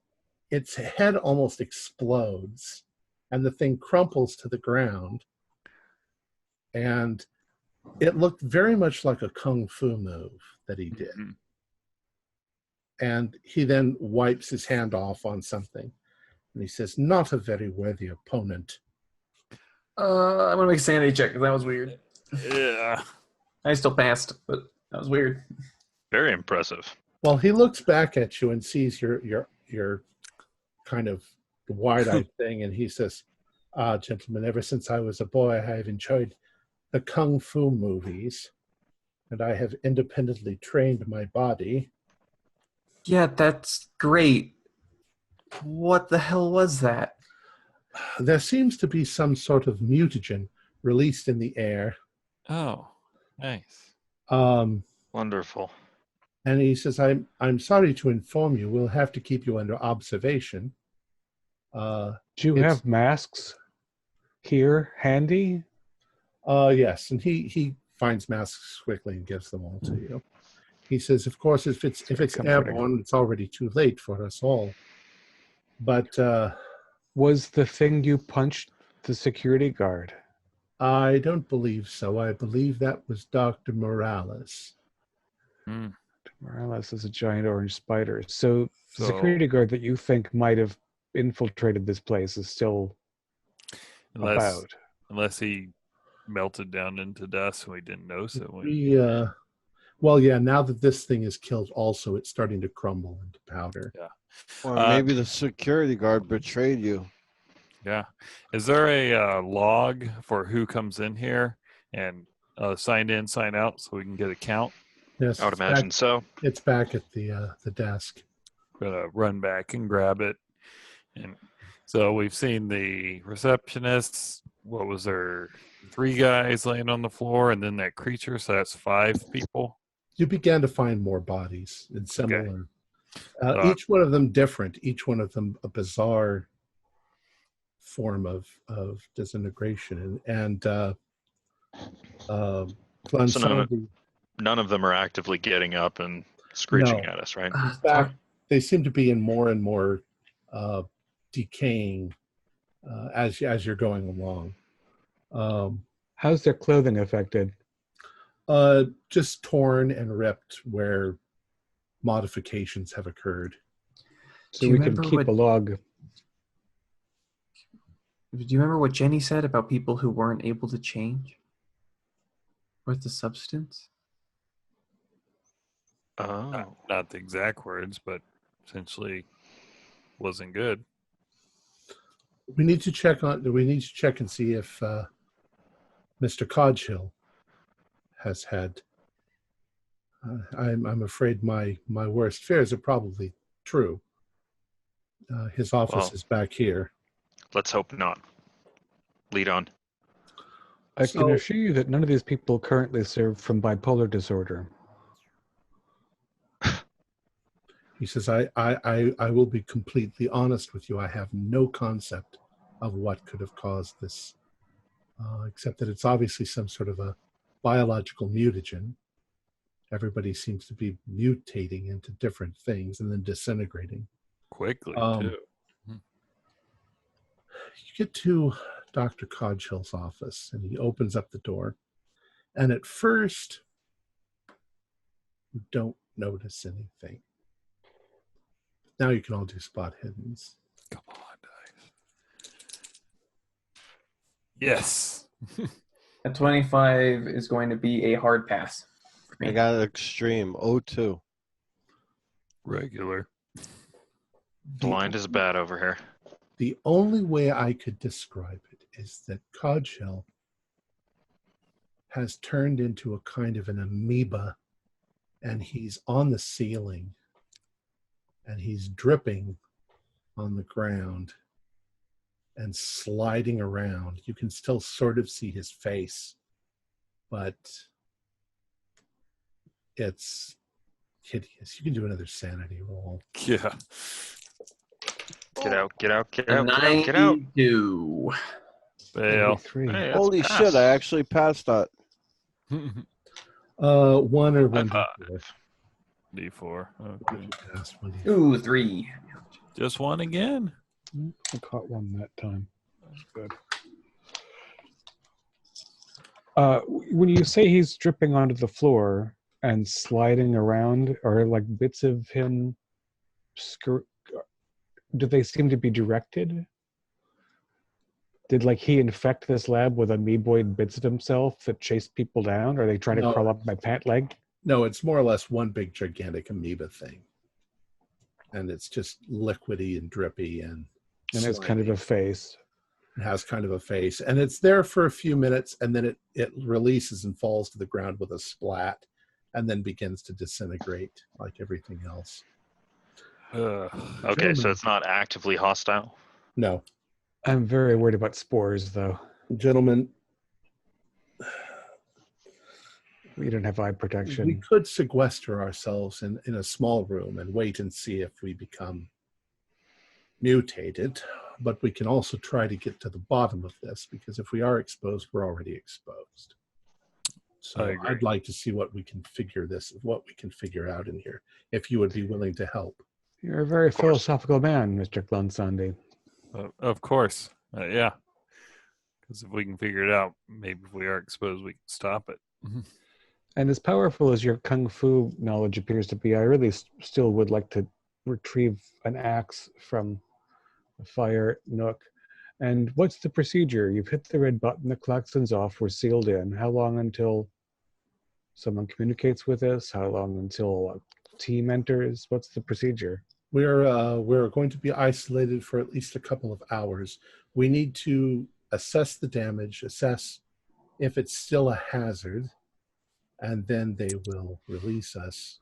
its head almost explodes and the thing crumples to the ground. And it looked very much like a kung fu move that he did. And he then wipes his hand off on something. And he says, "Not a very worthy opponent." I'm gonna make a sanity check because that was weird. Yeah. I still passed, but that was weird. Very impressive. Well, he looks back at you and sees your kind of wide-eyed thing, and he says, "Gentlemen, ever since I was a boy, I have enjoyed the kung fu movies, and I have independently trained my body." Yeah, that's great. What the hell was that? There seems to be some sort of mutagen released in the air. Oh, nice. Wonderful. And he says, I'm sorry to inform you, we'll have to keep you under observation. Do you It's- have masks here handy? Yes, and he finds masks quickly and gives them all to you. He says, of course, if it's comforting. airborne, it's already too late for us all. But Was the thing you punched the security guard? I don't believe so. I believe that was Dr. Morales. Mm. Morales is a giant orange spider. So the So- security guard that you think might have infiltrated this place is still about. Unless he melted down into dust and we didn't notice it. Well, yeah, now that this thing is killed also, it's starting to crumble into powder. Or maybe the security guard betrayed you. Yeah. Is there a log for who comes in here and sign in, sign out so we can get a count? Yes, I would imagine so. it's back at the desk. Gonna run back and grab it. And so we've seen the receptionist. What was there? 3 guys laying on the floor, and then that creature. So that's 5 people. You began to find more bodies in similar. Okay. Each one of them different. Each one of them a bizarre form of disintegration. And Glenn, So some of the None of them are actively getting up and screeching No. at us, right? in fact, they seem to be in more and more decaying as you're going along. How's their clothing affected? Just torn and ripped where modifications have occurred. So Do you we can remember keep a log. Do you remember what Jenny said about people who weren't able to change with the substance? Oh. Not the exact words, but essentially wasn't good. We need to check and see if Mr. Codchill has had. I'm afraid my worst fears are probably true. His office Well. is back here. Let's hope not. Lead on. I can So- assure you that none of these people currently suffer from bipolar disorder. He says, I will be completely honest with you. I have no concept of what could have caused this, except that it's obviously some sort of a biological mutagen. Everybody seems to be mutating into different things and then disintegrating. Quickly, Um, too. You get to Dr. Codchill's office, and he opens up the door. And at first, you don't notice anything. Now you can all do spot hiddens. Come on, dice. Yes. A 25 is going to be a hard pass for me. I got an extreme 02. Regular. Blind is bad over here. The only way I could describe it is that Codshell has turned into a kind of an amoeba, and he's on the ceiling, and he's dripping on the ground and sliding around. You can still sort of see his face, but it's hideous. You can do another sanity roll. Yeah. Get out, get out, get A out, get out, get out. 92. Fail. 83. Hey, that's Holy pass. shit, I actually passed that. One or one High D4. D4. Okay. You passed one D4. Ooh, 3. Just one again. I caught one that time. That's good. When you say he's dripping onto the floor and sliding around, are like bits of him do they seem to be directed? Did like he infect this lab with amoeboid bits of himself that chased people down? Or are they trying to No. crawl up my pant leg? No, it's more or less one big gigantic amoeba thing. And it's just liquidy and drippy and And it's kind of slimy. a face. It has kind of a face. And it's there for a few minutes, and then it releases and falls to the ground with a splat, and then begins to disintegrate like everything else. Ugh. Okay, so Gentlemen. it's not actively hostile. No. I'm very worried about spores, though. Gentlemen, We don't have eye protection. we could sequester ourselves in a small room and wait and see if we become mutated, but we can also try to get to the bottom of this, because if we are exposed, we're already exposed. So I agree. I'd like to see what we can figure out in here, if you would be willing to help. You're a very course. philosophical man, Mr. Glunsandy. Of course. Yeah. Because if we can figure it out, maybe if we are exposed, we can stop it. And as powerful as your kung fu knowledge appears to be, I really still would like to retrieve an axe from a fire nook. And what's the procedure? You've hit the red button, the klaxon's off, we're sealed in. How long until someone communicates with us? How long until a team enters? What's the procedure? We're going to be isolated for at least a couple of hours. We need to assess the damage, assess if it's still a hazard, and then they will release us.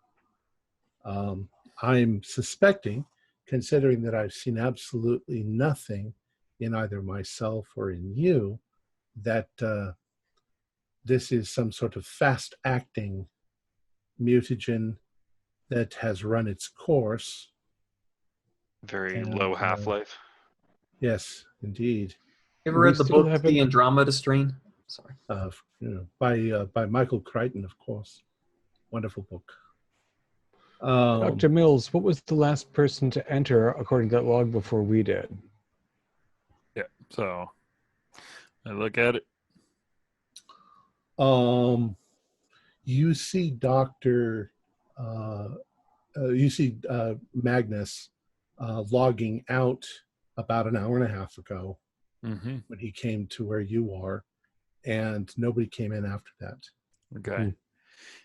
I'm suspecting, considering that I've seen absolutely nothing in either myself or in you, that this is some sort of fast-acting mutagen that has run its course. Very And, low half-life. Yes, indeed. You ever We read the still book haven't- The Andromeda Strain? Sorry. By Michael Crichton, of course. Wonderful book. Dr. Mills, what was the last person to enter according to that log before we did? Yeah. So I look at it. You see Magnus logging out about an hour and a half ago Mm-hmm. when he came to where you are, and nobody came in after that. Okay.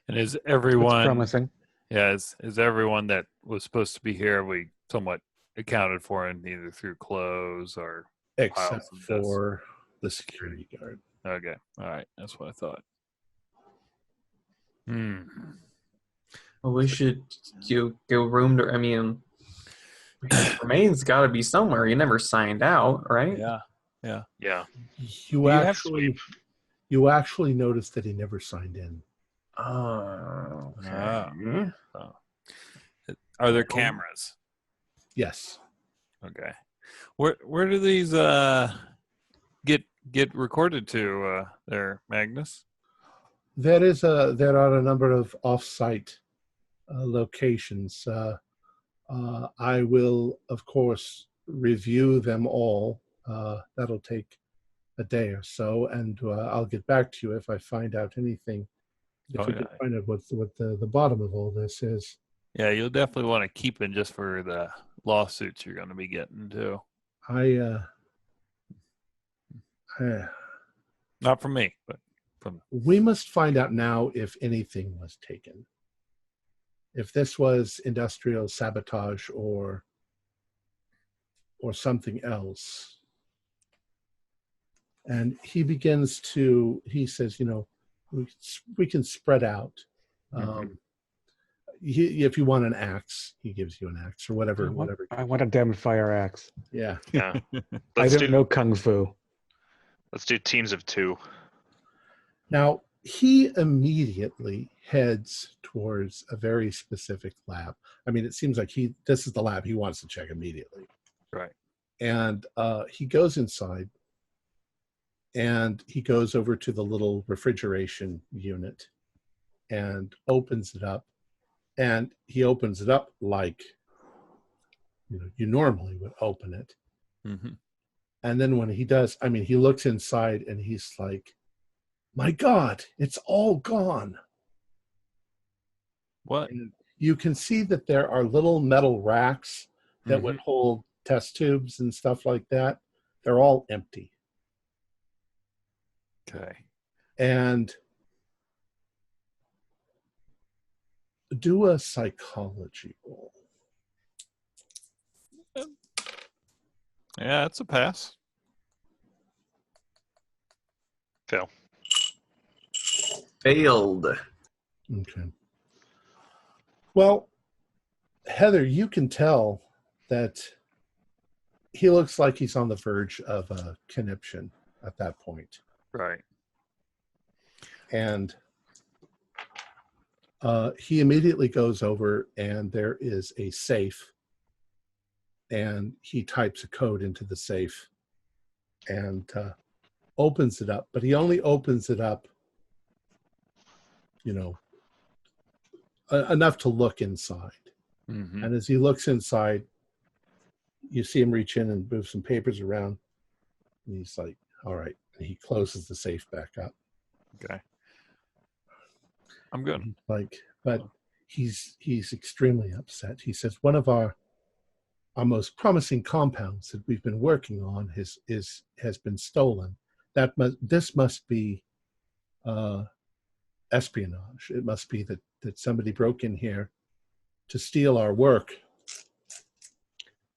And is That's everyone promising. Yeah, is everyone that was supposed to be here, we somewhat accounted for in either through clothes or Except piles of dust? for the security guard. Okay. All right. That's what I thought. Well, we should go room to. I mean, his remains got to be somewhere. You never signed out, right? Yeah. Yeah. You have actually noticed that he never signed in. Oh. Ah. Okay. Are there cameras? Yes. Okay. Where do these get recorded to there, Magnus? There are a number of off-site locations. I will, of course, review them all. That'll take a day or so, and I'll get back to you if I find out anything. If we can find out what the bottom of all this is. Yeah, you'll definitely want to keep it just for the lawsuits you're going to be getting too. Not from me, but from. We must find out now if anything was taken. If this was industrial sabotage or something else. And he says, we can spread out. If you want an axe, he gives you an axe or whatever. I want a damn fire axe. Yeah. Yeah. I don't know kung fu. Let's do teams of 2. Now, he immediately heads towards a very specific lab. I mean, it seems like this is the lab he wants to check immediately. Right. And he goes inside, and he goes over to the little refrigeration unit and opens it up. And he opens it up like you normally would open it. Mm-hmm. And then when he does, I mean, he looks inside and he's like, my God, it's all gone. What? And you can see that there are little metal racks that would hold test tubes and stuff like that, they're all empty. Okay. And do a psychology roll. Yeah, it's a pass. Fail. Failed. Okay. Well, Heather, you can tell that he looks like he's on the verge of a conniption at that point. Right. And he immediately goes over, and there is a safe, and he types a code into the safe and opens it up. But he only opens it up, enough to look inside. Mm-hmm. And as he looks inside, you see him reach in and move some papers around. And he's like, all right. And he closes the safe back up. Okay. I'm good. But he's extremely upset. He says, one of our most promising compounds that we've been working on has been stolen. This must be espionage. It must be that somebody broke in here to steal our work.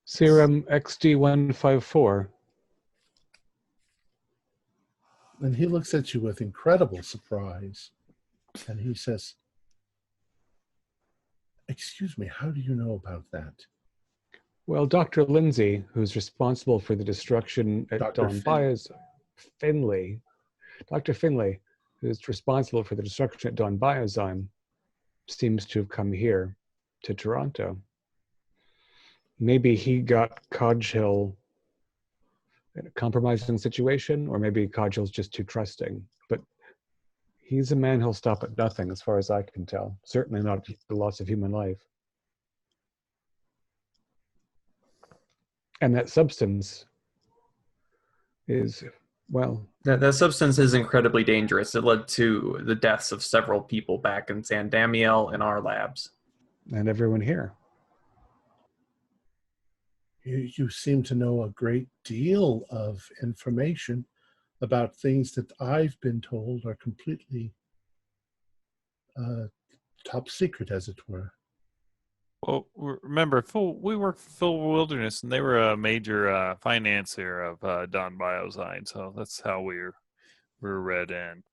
Serum XD154. And he looks at you with incredible surprise. And he says, excuse me, how do you know about that? Well, Dr. Lindsay, who's responsible for the destruction at Dr. Don Biozyme, Dr. Finlay, who's responsible for the destruction at Don Biozyme, seems to have come here to Toronto. Maybe he got Codgill in a compromising situation, or maybe Codgill's just too trusting. But he's a man who'll stop at nothing, as far as I can tell. Certainly not the loss of human life. And that substance is, well... That substance is incredibly dangerous. It led to the deaths of several people back in San Damiel in our labs. And everyone here. You seem to know a great deal of information about things that I've been told are completely top secret, as it were. Well, remember, we worked for Full Wilderness, and they were a major financier of Don Biozyme, so that's how we were read in. And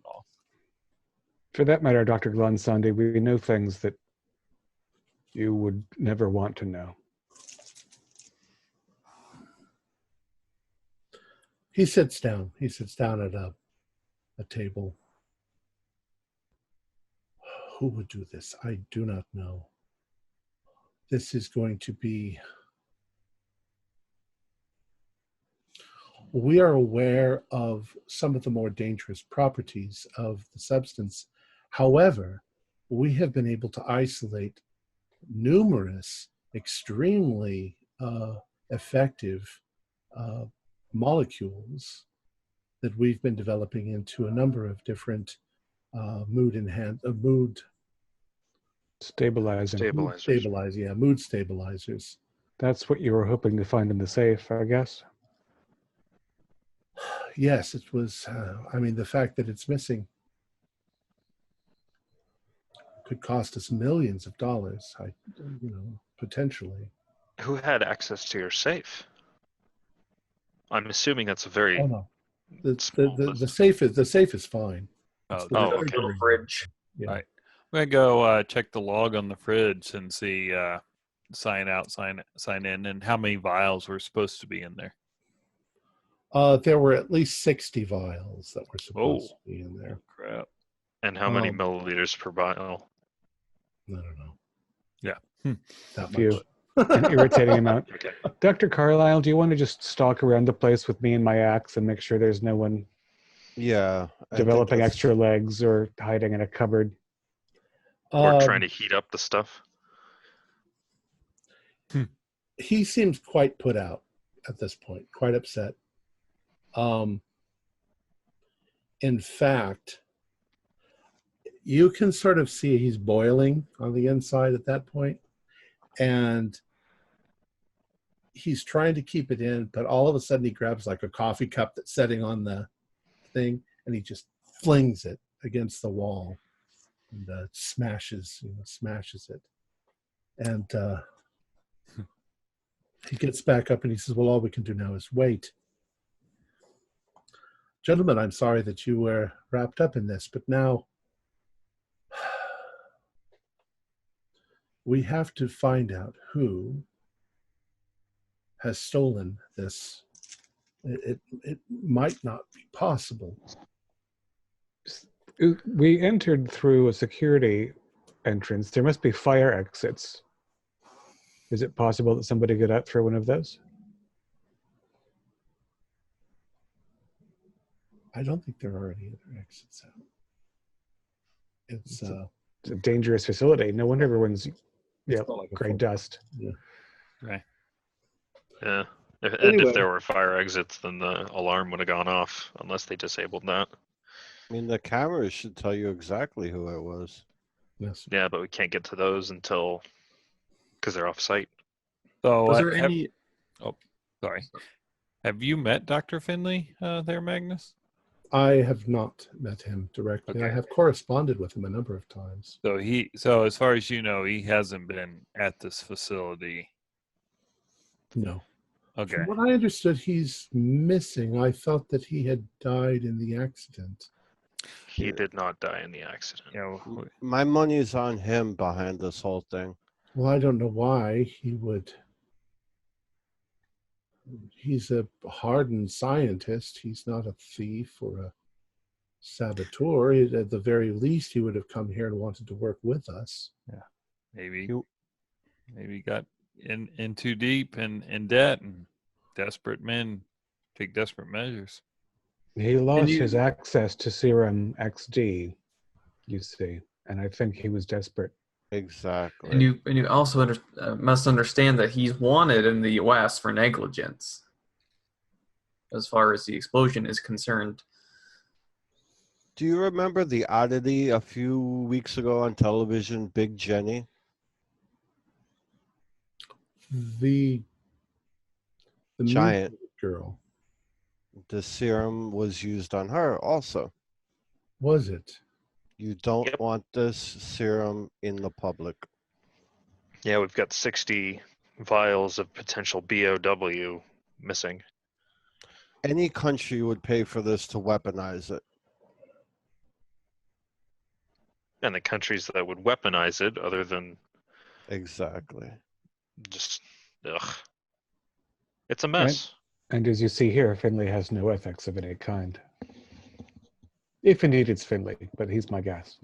all. For that matter, Dr. Glonsandi, we know things that you would never want to know. He sits down. He sits down at a table. Who would do this? I do not know. This is going to be... We are aware of some of the more dangerous properties of the substance. However, we have been able to isolate numerous extremely effective molecules that we've been developing into a number of different mood stabilizers. That's what you were hoping to find in the safe, I guess. Yes, it was. The fact that it's missing could cost us millions of dollars. Potentially. Who had access to your safe? I'm assuming that's a very. Oh no, the safe is fine. Oh, okay. Little fridge. Yeah. Right. I'm gonna go check the log on the fridge and see sign out, sign in, and how many vials were supposed to be in there. There were at least 60 vials that were supposed to be in there. Crap. And how many milliliters per vial? I don't know. Yeah. That Few. much. An irritating amount. Okay. Dr. Carlisle, do you want to just stalk around the place with me and my axe and make sure there's no one Yeah. I think developing that's- extra legs or hiding in a cupboard? Or trying to heat up the stuff? He seems quite put out at this point, quite upset. In fact, you can sort of see he's boiling on the inside at that point. And he's trying to keep it in, but all of a sudden he grabs like a coffee cup that's sitting on the thing, and he just flings it against the wall and smashes it. And he gets back up and he says, well, all we can do now is wait. Gentlemen, I'm sorry that you were wrapped up in this, but now we have to find out who has stolen this. It might not be possible. We entered through a security entrance. There must be fire exits. Is it possible that somebody got out through one of those? I don't think there are any other exits out. It's a dangerous facility. No wonder everyone's not like a gray full- dust. Right. Yeah. And Anyway. if there were fire exits, then the alarm would have gone off, unless they disabled that. I mean, the cameras should tell you exactly who it was. Yes. Yeah, but we can't get to those because they're off site. So, Was there any? sorry. Have you met Dr. Finley there, Magnus? I have not met him directly. I Okay. have corresponded with him a number of times. So as far as you know, he hasn't been at this facility. No. Okay. From what I understood, he's missing. I thought that he had died in the accident. He did not die in the accident. Yeah. My money's on him behind this whole thing. Well, I don't know why he would. He's a hardened scientist. He's not a thief or a saboteur. At the very least, he would have come here and wanted to work with us. Maybe he got in too deep and in debt, and desperate men take desperate measures. He lost his access to serum XD, you see, and I think he was desperate. Exactly. And you also must understand that he's wanted in the U.S. for negligence, as far as the explosion is concerned. Do you remember the oddity a few weeks ago on television, Big Jenny? The Giant girl, The serum was used on her also. was it? You don't Yep. want this serum in the public. Yeah, we've got 60 vials of potential BOW missing. Any country would pay for this to weaponize it. And the countries that would weaponize it, other than Exactly. just, ugh. It's a mess. And as you see here, Finley has no ethics of any kind. If indeed it's Finley, but he's my guess.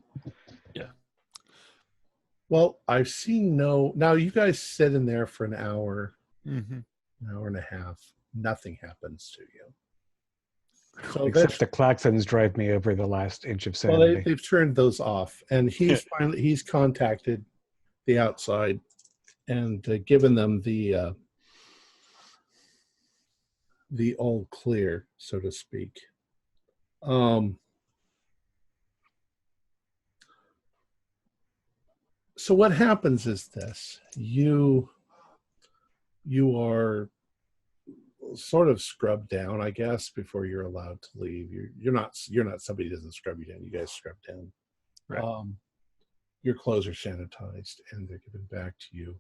Well, I've seen no. Now you guys sit in there for an hour, Mm-hmm. an hour and a half. Nothing happens to you. So Except the klaxons drive me over the last inch of well, sanity. they've turned those off, and he's contacted the outside and given them the all clear, so to speak. So what happens is this: you are sort of scrubbed down, I guess, before you're allowed to leave. You're not somebody who doesn't scrub you down. You guys scrub down. Right. Your clothes are sanitized and they're given back to you.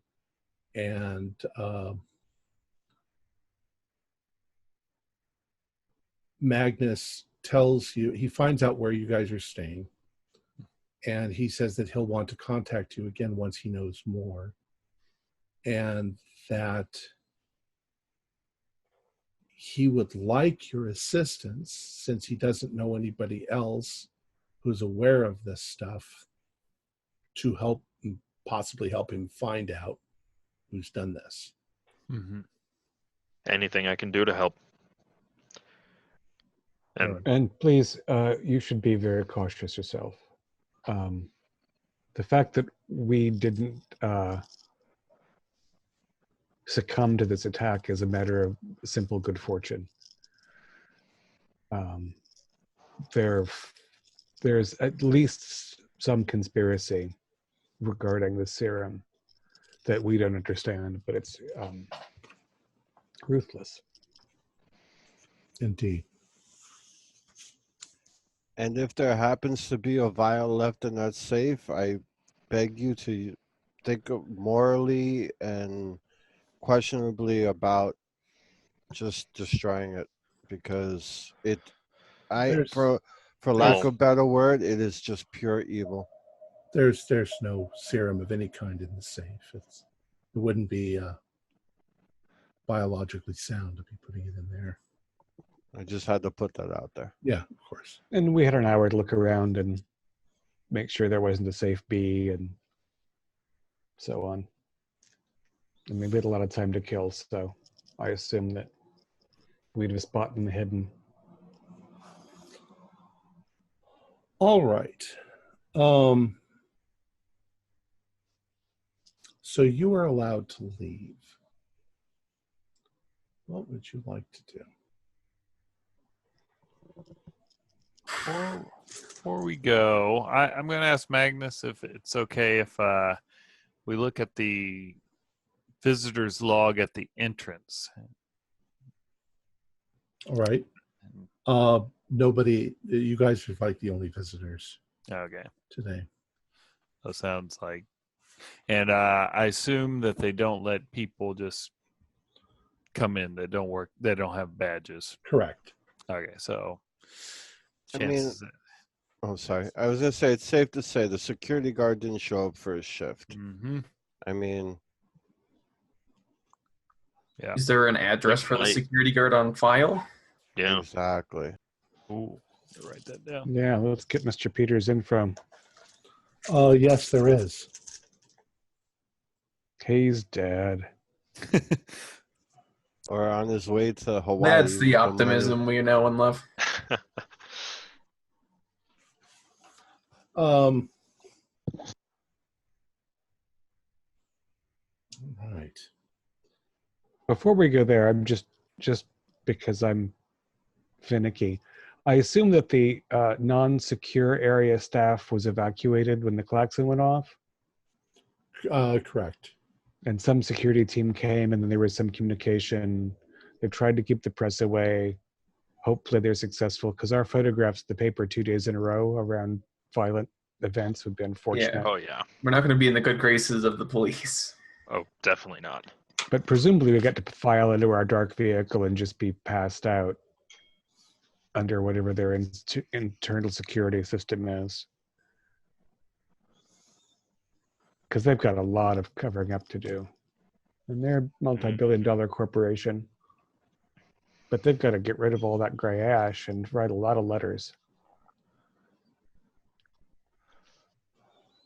And Magnus tells you, he finds out where you guys are staying, and he says that he'll want to contact you again once he knows more, and that he would like your assistance, since he doesn't know anybody else who's aware of this stuff, to help, possibly help him find out who's done this. Mm-hmm. Anything I can do to help. And And please, you should be very cautious yourself. The fact that we didn't succumb to this attack is a matter of simple good fortune. There's at least some conspiracy regarding the serum that we don't understand, but it's Ruthless. Indeed. And if there happens to be a vial left in that safe, I beg you to think morally and questionably about just destroying it, because There's for lack Well- of a better word, it is just pure evil. there's no serum of any kind in the safe. It wouldn't be biologically sound to be putting it in there. I just had to put that out there. Yeah, of course. And we had an hour to look around and make sure there wasn't a safe B and so on. I mean, we had a lot of time to kill, so I assume that we'd have spotted them hidden. All right. So you are allowed to leave. What would you like to do? Before we go, I'm going to ask Magnus if it's okay if we look at the visitor's log at the entrance. All right. Nobody, you guys are like the only visitors Okay, today. that sounds like. And I assume that they don't let people just come in that don't work, that don't have badges. Correct. Okay, so I mean, chances. Oh, sorry. I was gonna say it's safe to say the security guard didn't show up for his shift. Mm-hmm. I mean, Yeah. Is there an address for the Right. security guard on file? Yeah. exactly. Ooh, write that down. Yeah, let's get Mr. Peters info. Yes, there is. He's dead. Or on his way to Hawaii. That's the with money. optimism we know and love. All right. Before we go there, I'm just because I'm finicky. I assume that the non-secure area staff was evacuated when the klaxon went off, Correct. and some security team came, and then there was some communication. They've tried to keep the press away. Hopefully they're successful, because our photographs in the paper 2 days in a row around violent events would be unfortunate. Oh yeah. We're not going to be in the good graces of the police. Oh, definitely not. But presumably we get to file into our dark vehicle and just be passed out under whatever their internal security system is. Because they've got a lot of covering up to do. And they're a multi-billion-dollar corporation. But they've got to get rid of all that gray ash and write a lot of letters.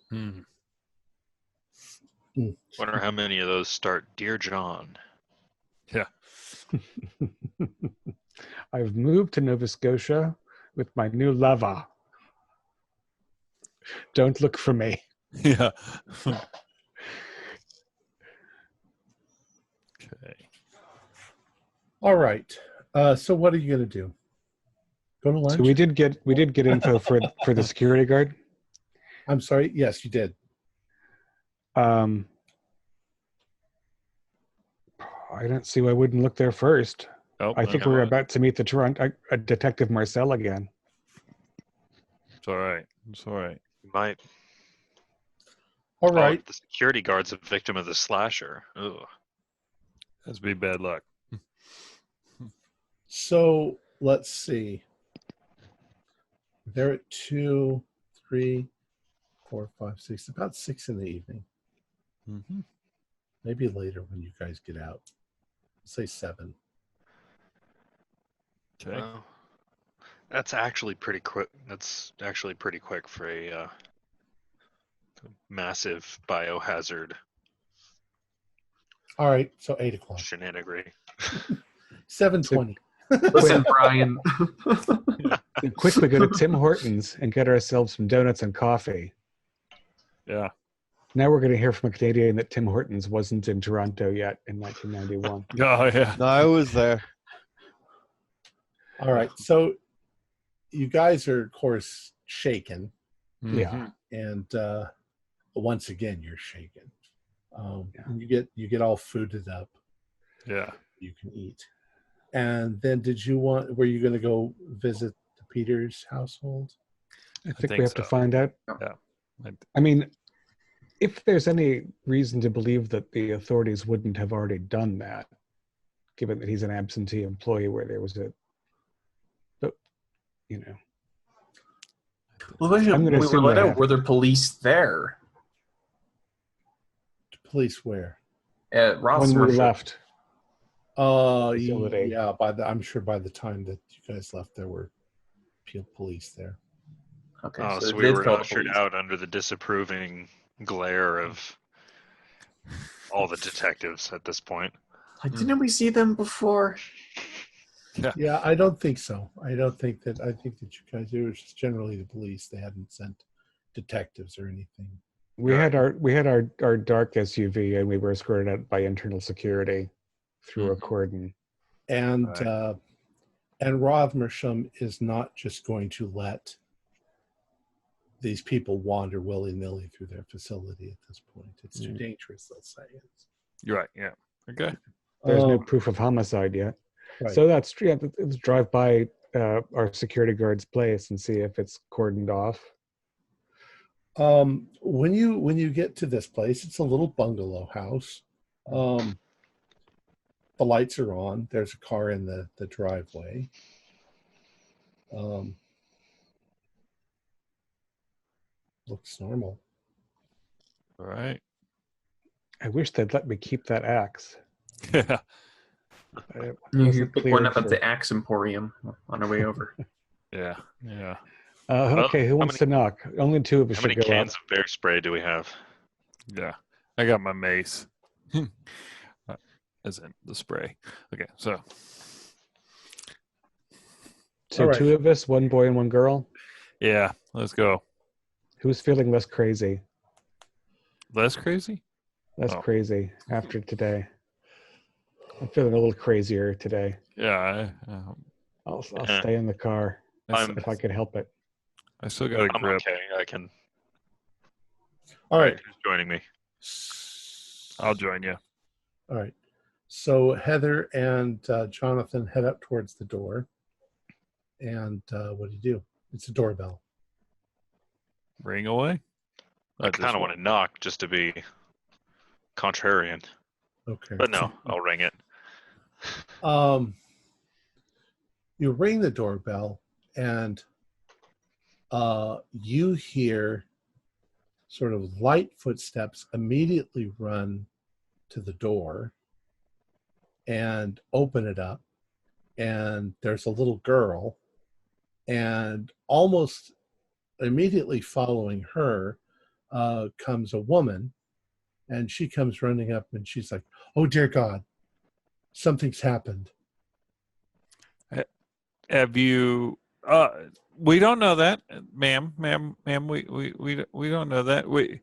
Hmm. Wonder how many of those start Dear John. Yeah. I've moved to Nova Scotia with my new lover. Don't look for me. Yeah. Okay. All right. So what are you going to do? Go to lunch? So we did get info for the security guard. I'm sorry. Yes, you did. I don't see why I wouldn't look there first. Oh, I think you know we're what? about to meet the Toronto Detective Marcel again. it's all right. It's all right. Might. All Oh, right. the security guard's a victim of the slasher. Ugh. That's be bad luck. So let's see. They're at 2, 3, 4, 5, 6, about 6 in the evening. Mm-hmm. Maybe later when you guys get out. Say 7. Okay. Well, that's actually pretty quick. That's actually pretty quick for a massive biohazard All right. So 8 o'clock. shenanigan. 7:20. Listen, Brian. We quickly go to Tim Hortons and get ourselves some donuts and coffee. Yeah. Now we're going to hear from a Canadian that Tim Hortons wasn't in Toronto yet in 1991. Oh yeah. No, I was there. All right. So you guys are, of course, shaken. Yeah. And once again, you're shaken. Yeah. You get all fooded up. Yeah. you can eat. And then were you going to go visit the Peters household? I think think we have so. to find out. Yeah. I mean, if there's any reason to believe that the authorities wouldn't have already done that, given that he's an absentee employee where there was but, you know. Well, when I'm gonna we were assume let they out, have. were there police there? Police where? At When we Rossmore. left, facility. Yeah, I'm sure by the time that you guys left, there were police there. Okay, Oh, so, so they we did were call the ushered police. out under the disapproving glare of all the detectives at this point. Like, didn't we see them before? Yeah, I don't think so. I think that you guys, it was just generally the police. They hadn't sent detectives or anything. We had our dark SUV, and we were escorted out by internal security through a cordon. And Right. and Rothersham is not just going to let these people wander willy-nilly through their facility at this point. It's too dangerous, they'll say. You're right. Yeah. Okay. There's no proof of homicide yet. Right. So that's let's drive by our security guard's place and see if it's cordoned off. When you get to this place, it's a little bungalow house. The lights are on. There's a car in the driveway. Looks normal. All right. I wish they'd let me keep that axe. Yeah. It You wasn't pick one clear up at for- the Axe Emporium on our way over. Yeah. Yeah. Okay, who wants to knock? Only two of us How should many go up. cans of bear spray do we have? Yeah. I got my mace. As in the spray. Okay. So. So All right. two of us, one boy and one girl. Yeah. Let's go. Who's feeling less crazy? Less crazy? Less Oh. crazy after today. I'm feeling a little crazier today. Yeah. I'll Yeah. stay in the car I'm- if I can help it. I still got a I'm grip. okay. I can. All right. Who's joining me? I'll join you. All right. So Heather and Jonathan head up towards the door. And what do? It's a doorbell. Ring away. I kind of want to knock just to be contrarian, Okay. but no, I'll ring it. You ring the doorbell and you hear sort of light footsteps immediately run to the door and open it up, and there's a little girl, and almost immediately following her comes a woman, and she comes running up and she's like, "Oh dear God, something's happened." Have you? We don't know that, ma'am. We don't know that.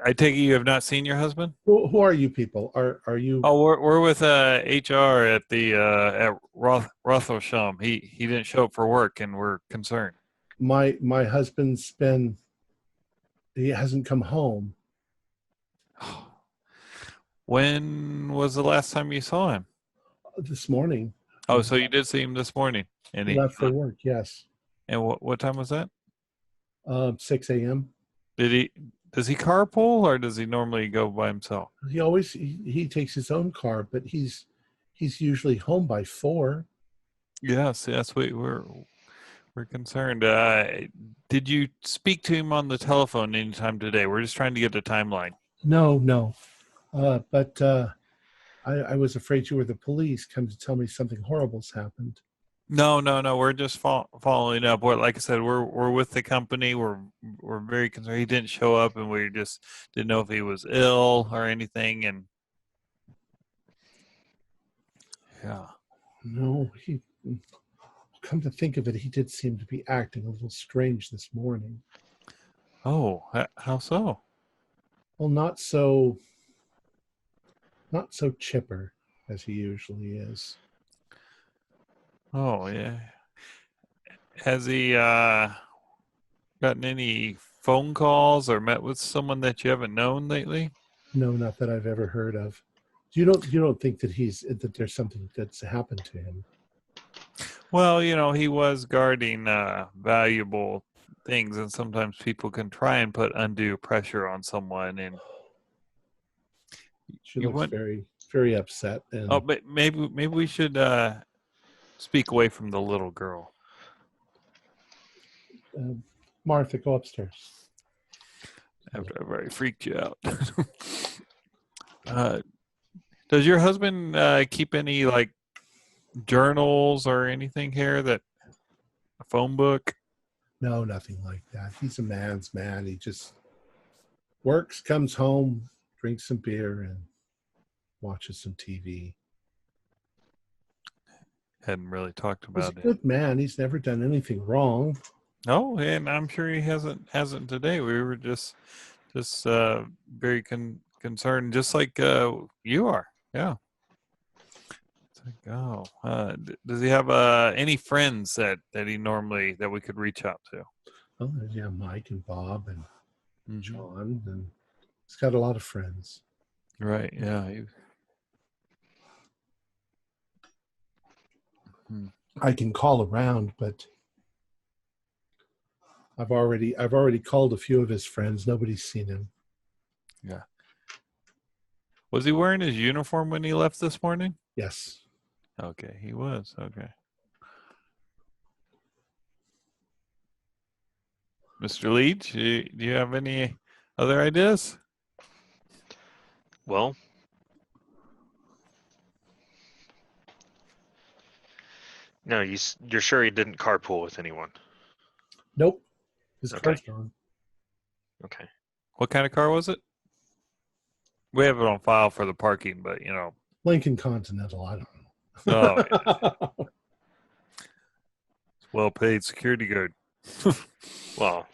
I take it you have not seen your husband. Who are you people? Are you? Oh, we're with HR at the at Rothersham. He didn't show up for work, and we're concerned. My husband's he hasn't come home. When was the last time you saw him? This morning. Oh, so you did see him this morning, and He left for work. Yes. And what time was that? 6 a.m. Does he carpool, or does he normally go by himself? He takes his own car, but he's usually home by 4. Yes, we're concerned. Did you speak to him on the telephone anytime today? We're just trying to get a timeline. No. But I was afraid you were the police. Come to tell me something horrible's happened. No. We're just following up. Like I said, we're with the company. We're very concerned. He didn't show up, and we just didn't know if he was ill or anything. And yeah, No, come to think of it, he did seem to be acting a little strange this morning. oh, how so? Well, not so chipper as he usually is. Oh yeah. Has he gotten any phone calls or met with someone that you haven't known lately? No, not that I've ever heard of. You don't think that there's something that's happened to him? Well, he was guarding valuable things, and sometimes people can try and put undue pressure on someone. And She You looks want- very, very upset. And but maybe we should speak away from the little girl. Martha, go upstairs. After I've already freaked you out. Does your husband keep any like journals or anything here? A phone book? No, nothing like that. He's a man's man. He just works, comes home, drinks some beer, and watches some TV. Hadn't really talked He's a about it. good man. He's never done anything wrong. No, and I'm sure he hasn't today. We were just very concerned, just like you are. Yeah. It's like, oh, does he have any friends that he normally that we could reach out to? Oh, yeah, Mike and Bob and Mhm. John, and he's got a lot of friends. Right. Yeah. I can call around, but I've already called a few of his friends. Nobody's seen him. Was he wearing his uniform when he left this morning? Yes. Okay, he was. Okay. Mr. Leach, do you have any other ideas? Well, no, you're sure he didn't carpool with anyone? Nope. His Okay. car's gone. Okay. What kind of car was it? We have it on file for the parking, but Lincoln Continental. I don't oh, know. well-paid security guard. Well,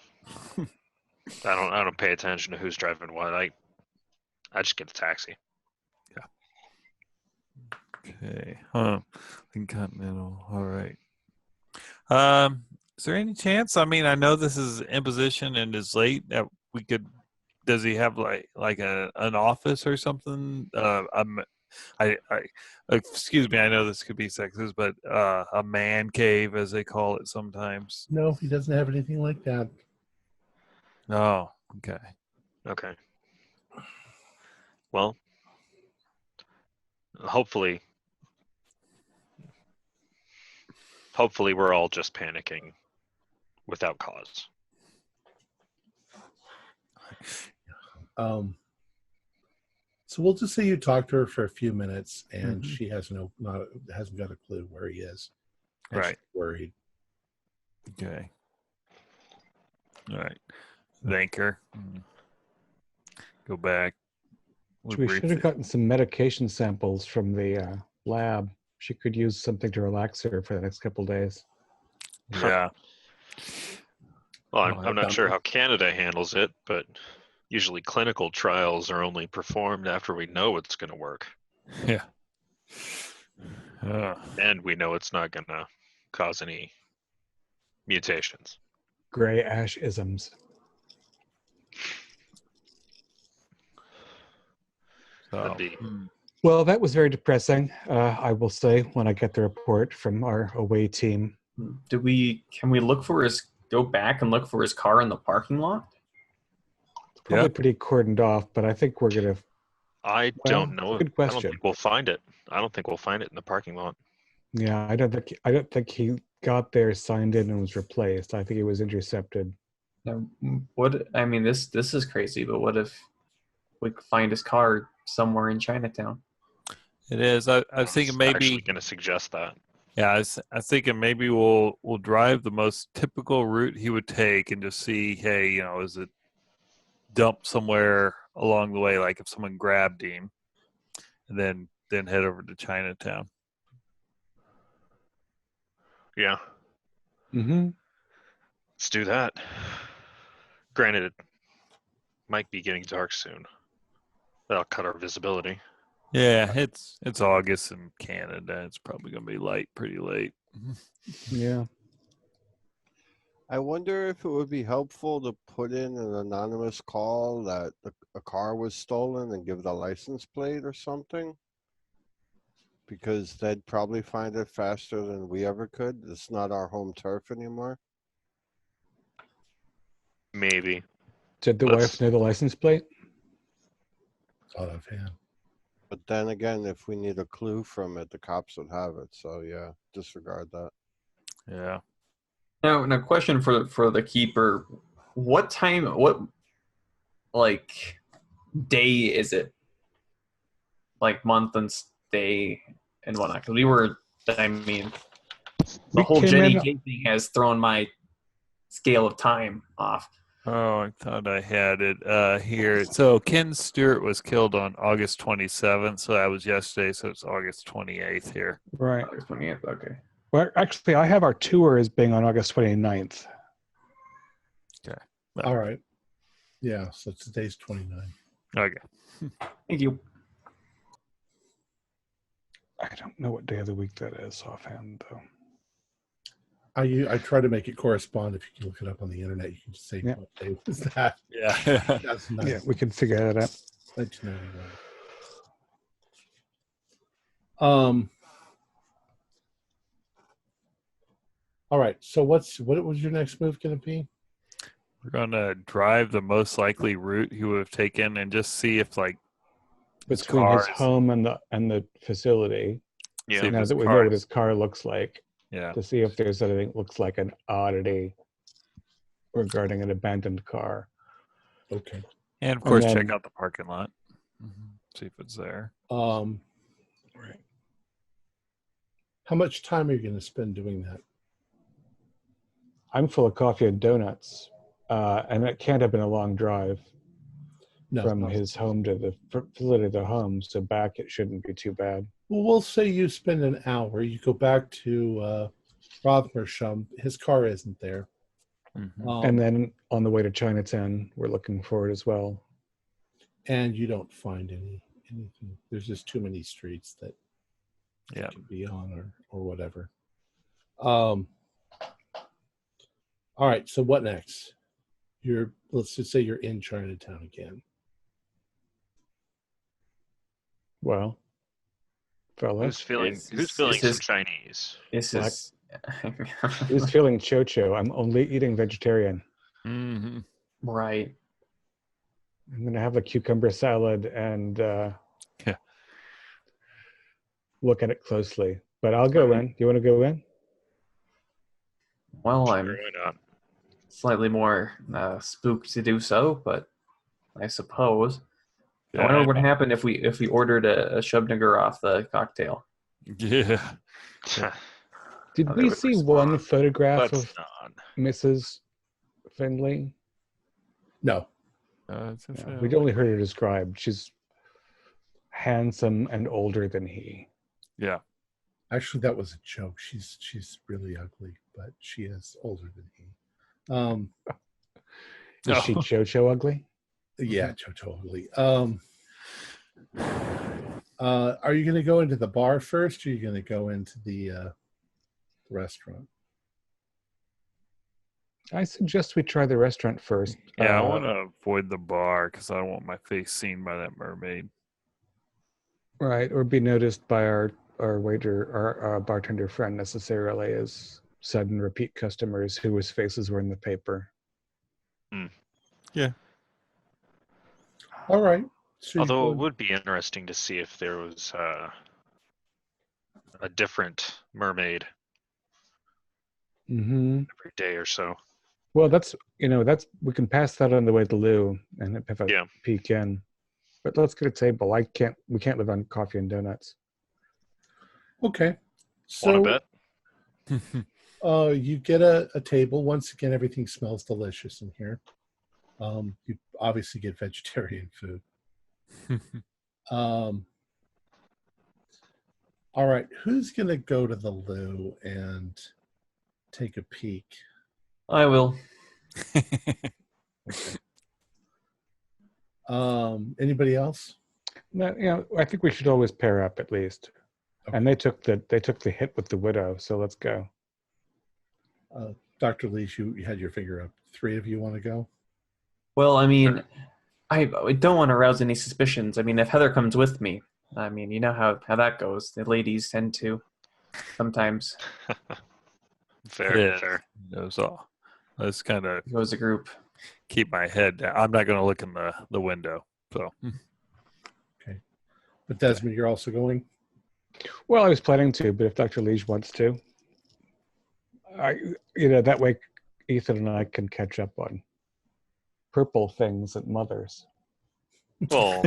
I don't pay attention to who's driving what. I just get a taxi. Okay. Continental. All right. Is there any chance? I mean, I know this is imposition and is late. That we could. Does he have like an office or something? Excuse me. I know this could be sexist, but a man cave, as they call it sometimes. No, he doesn't have anything like that. Oh, okay. Okay. Well, hopefully we're all just panicking without cause. So we'll just say you talked to her for a few minutes, and Mhm. she hasn't got a clue where he is. And Right. she's worried. Okay. All right. Thank her. Go back. We should have gotten some medication samples from the lab. She could use something to relax her for the next couple of days. Yeah. Well, Oh, I'm not sure how Canada handles it, but usually clinical trials are only performed after we know it's going to work. Yeah. And we know it's not going to cause any mutations. Gray ash isms. So, That'd be Well, that was very depressing, I will say, when I get the report from our away team. Can we go back and look for his car in the parking lot? It's probably Yeah. pretty cordoned off, but I think we're going to... I Well, don't know. good I don't question. think we'll find it. I don't think we'll find it in the parking lot. Yeah, I don't think he got there, signed in, and was replaced. I think he was intercepted. Now, this is crazy, but what if we find his car somewhere in Chinatown? it is. I was thinking maybe. Actually going to suggest that. Yeah, I was thinking maybe we'll drive the most typical route he would take and just see, hey, is it dumped somewhere along the way, like if someone grabbed him, and then head over to Chinatown. Yeah, Mm-hmm. let's do that. Granted, it might be getting dark soon. That'll cut our visibility. Yeah, it's August in Canada. It's probably gonna be pretty late. Yeah. I wonder if it would be helpful to put in an anonymous call that a car was stolen and give the license plate or something. because they'd probably find it faster than we ever could. It's not our home turf anymore. Maybe. Did the Let's- wife know the license plate? Thought offhand. But then again, if we need a clue from it, the cops would have it. So yeah, disregard that. Yeah. Now, question for the keeper: what time? What like day is it? Like month and day and whatnot? Because we were. I mean, the We whole came Jenny in- J thing has thrown my scale of time off. Oh, I thought I had it here. So Ken Stewart was killed on August 27th. So that was yesterday. So it's August 28th here. Right. August 28th. Okay. Well, actually, I have our tour as being on August 29th. All right. Yeah, so today's 29. Okay. Thank you. I don't know what day of the week that is offhand, though. I try to make it correspond. If you can look it up on the internet, you can just say Yeah. what day was that. Yeah. That's nice. Yeah, we can figure that out. 1991. All right. So what was your next move going to be? We're going to drive the most likely route he would have taken and just see if, like, his Between his car is- home and the facility, Yeah. See if now his that we car know what is- his car looks like, Yeah. to see if there's anything that looks like an oddity regarding an abandoned car. Okay. And, of course, check then- out the parking lot. See if it's there. Right. How much time are you going to spend doing that? I'm full of coffee and donuts, and it can't have been a long drive No. from no. his home to the facility to the home, so back it shouldn't be too bad. Well, we'll say you spend an hour. You go back to Rothersham. His car isn't there. Mhm. And then on the way to Chinatown, we're looking for it as well. and you don't find anything. There's just too many streets that Yeah. it could be on or whatever. All right. So what next? Let's just say you're in Chinatown again. Well, fellas, Who's feeling It's some just- Chinese? This Black- is. who's feeling chocho? I'm only eating vegetarian. Mhm. Right. I'm gonna have a cucumber salad and Yeah. look at it closely. But I'll go in. You want to go in? Well, Sure, I'm why not? slightly more spooked to do so, but I suppose. I Yeah, wonder what would happen if we ordered a Shubniger off the cocktail. Yeah. Did Oh, they we would see respond. one photograph Let's of not. Mrs. Findlay? No. No, we'd only heard her described. She's handsome and older than he. Yeah. Actually, that was a joke. She's really ugly, but she is older than he. Is she Oh. chocho ugly? Yeah, totally. Are you going to go into the bar first, or are you going to go into the restaurant? I suggest we try the restaurant first. Yeah, I want to avoid the bar because I don't want my face seen by that mermaid. Right, or be noticed by our waiter, our bartender friend necessarily as sudden repeat customers whose faces were in the paper. All right. So Although it would be interesting to see if there was a different mermaid Mm-hmm. every day or so. Well, that's we can pass that on the way to Lou and have a Yeah. peek in. But let's get a table. We can't live on coffee and donuts. okay. Want So to bet? you get a table. Once again, everything smells delicious in here. You obviously get vegetarian food. All right. Who's going to go to the loo and take a peek? I will. Anybody else? No, I think we should always pair up at least. Okay. And they took the hit with the widow, so let's go. Dr. Lees, you had your finger up. 3 of you want to go? Well, I mean, I don't want to arouse any suspicions. I mean, if Heather comes with me, I mean, you know how that goes. The ladies tend to sometimes Fair, fair. It was all. Let's kind of go as a group. keep my head down. I'm not going to look in the window. So Okay. But Desmond, you're also going? Well, I was planning to, but if Dr. Liege wants to, that way Ethan and I can catch up on purple things at Mother's. Well,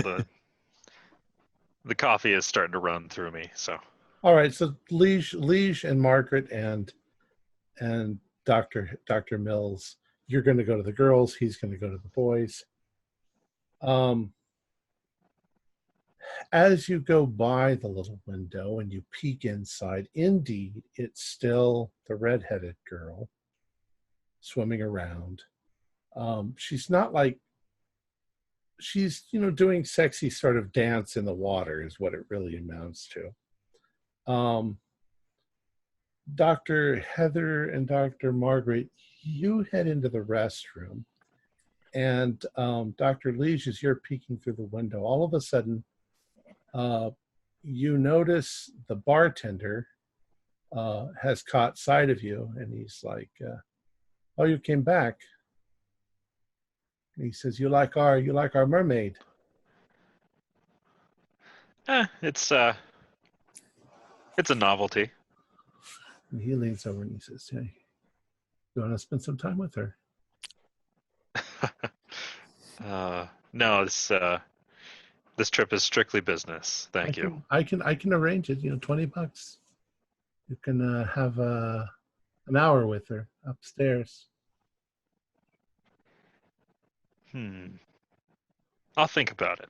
the coffee is starting to run through me, so. All right, so Liege and Margaret and Dr. Mills, you're going to go to the girls. He's going to go to the boys. As you go by the little window and you peek inside, indeed, it's still the redheaded girl swimming around. She's not like, she's, doing sexy sort of dance in the water is what it really amounts to. Dr. Heather and Dr. Margaret, you head into the restroom, and Dr. Liege, as you're peeking through the window, all of a sudden, you notice the bartender has caught sight of you, and he's like, "Oh, you came back." And he says, "You like our mermaid?" It's a novelty. And he leans over and he says, "Hey, you want to spend some time with her?" No, this trip is strictly business. Thank you. I can arrange it. $20. You can have an hour with her upstairs. I'll think about it.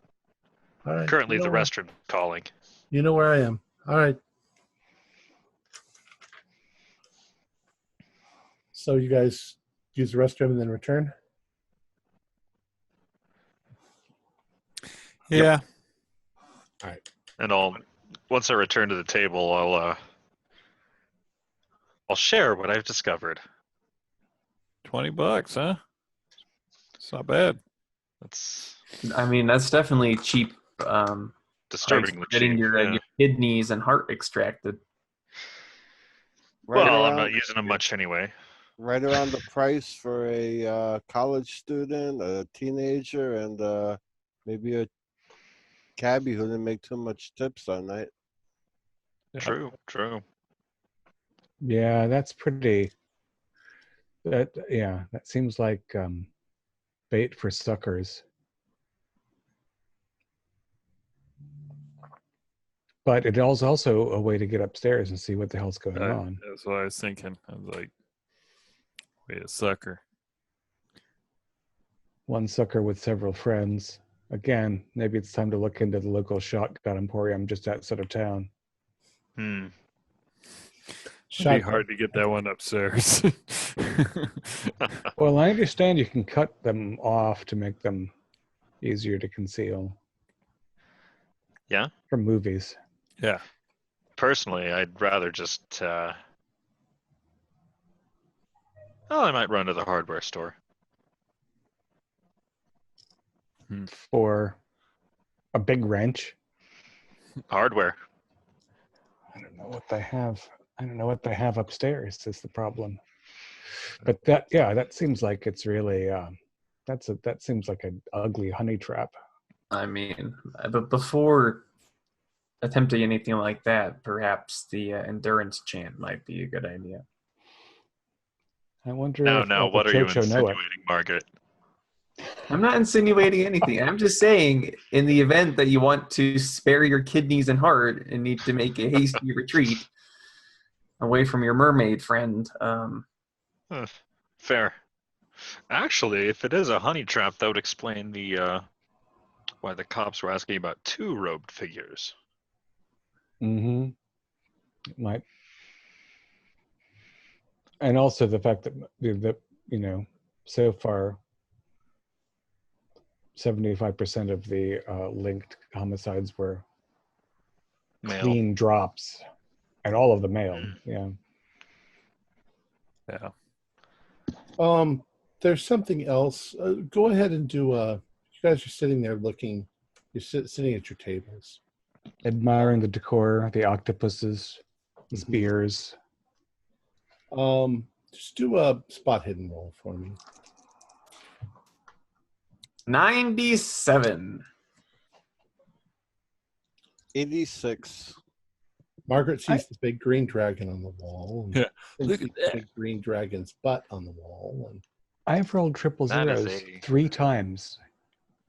All right. Currently, the restroom's calling. You know where I am. All right. So you guys use the restroom and then return? yeah. All right. And once I return to the table, I'll share what I've discovered. $20, huh? It's not bad. That's definitely cheap. Disturbingly getting cheap. your kidneys and heart extracted. Well, I'm not using them much anyway. Right around the price for a college student, a teenager, and maybe a cabbie who didn't make too much tips that night. True. Yeah, that's pretty. That seems like bait for suckers. But it is also a way to get upstairs and see what the hell's going on. That's what I was thinking. I was like, wait a sucker. One sucker with several friends. Again, maybe it's time to look into the local shotgun emporium just outside of town. It'd be hard to get that one upstairs. Well, I understand you can cut them off to make them easier to conceal. Yeah? From movies. Yeah. Personally, I'd rather just... I might run to the hardware store. For a big wrench? Hardware. I don't know what they have. I don't know what they have upstairs is the problem. But that seems like it's really that seems like an ugly honey trap. But before attempting anything like that, perhaps the endurance chant might be a good idea. I wonder now what are you insinuating, Margaret? I'm not insinuating anything. I'm just saying, in the event that you want to spare your kidneys and heart and need to make a hasty retreat away from your mermaid friend. Fair. Actually, if it is a honey trap, that would explain why the cops were asking about 2 robed figures. Mm-hmm. It might. And also the fact that so far 75% of the linked homicides were Male. Clean drops, and all of the male. Yeah. There's something else. Go ahead and do. You guys are sitting there looking. You're sitting at your tables. admiring the decor, the octopuses, the Mhm. spears. Just do a spot hidden roll for me. 97. 86. Margaret sees the big green dragon on the wall. And Yeah. then Look sees at the that. big green dragon's butt on the wall. And I've rolled triple That is zeros a- 3 times.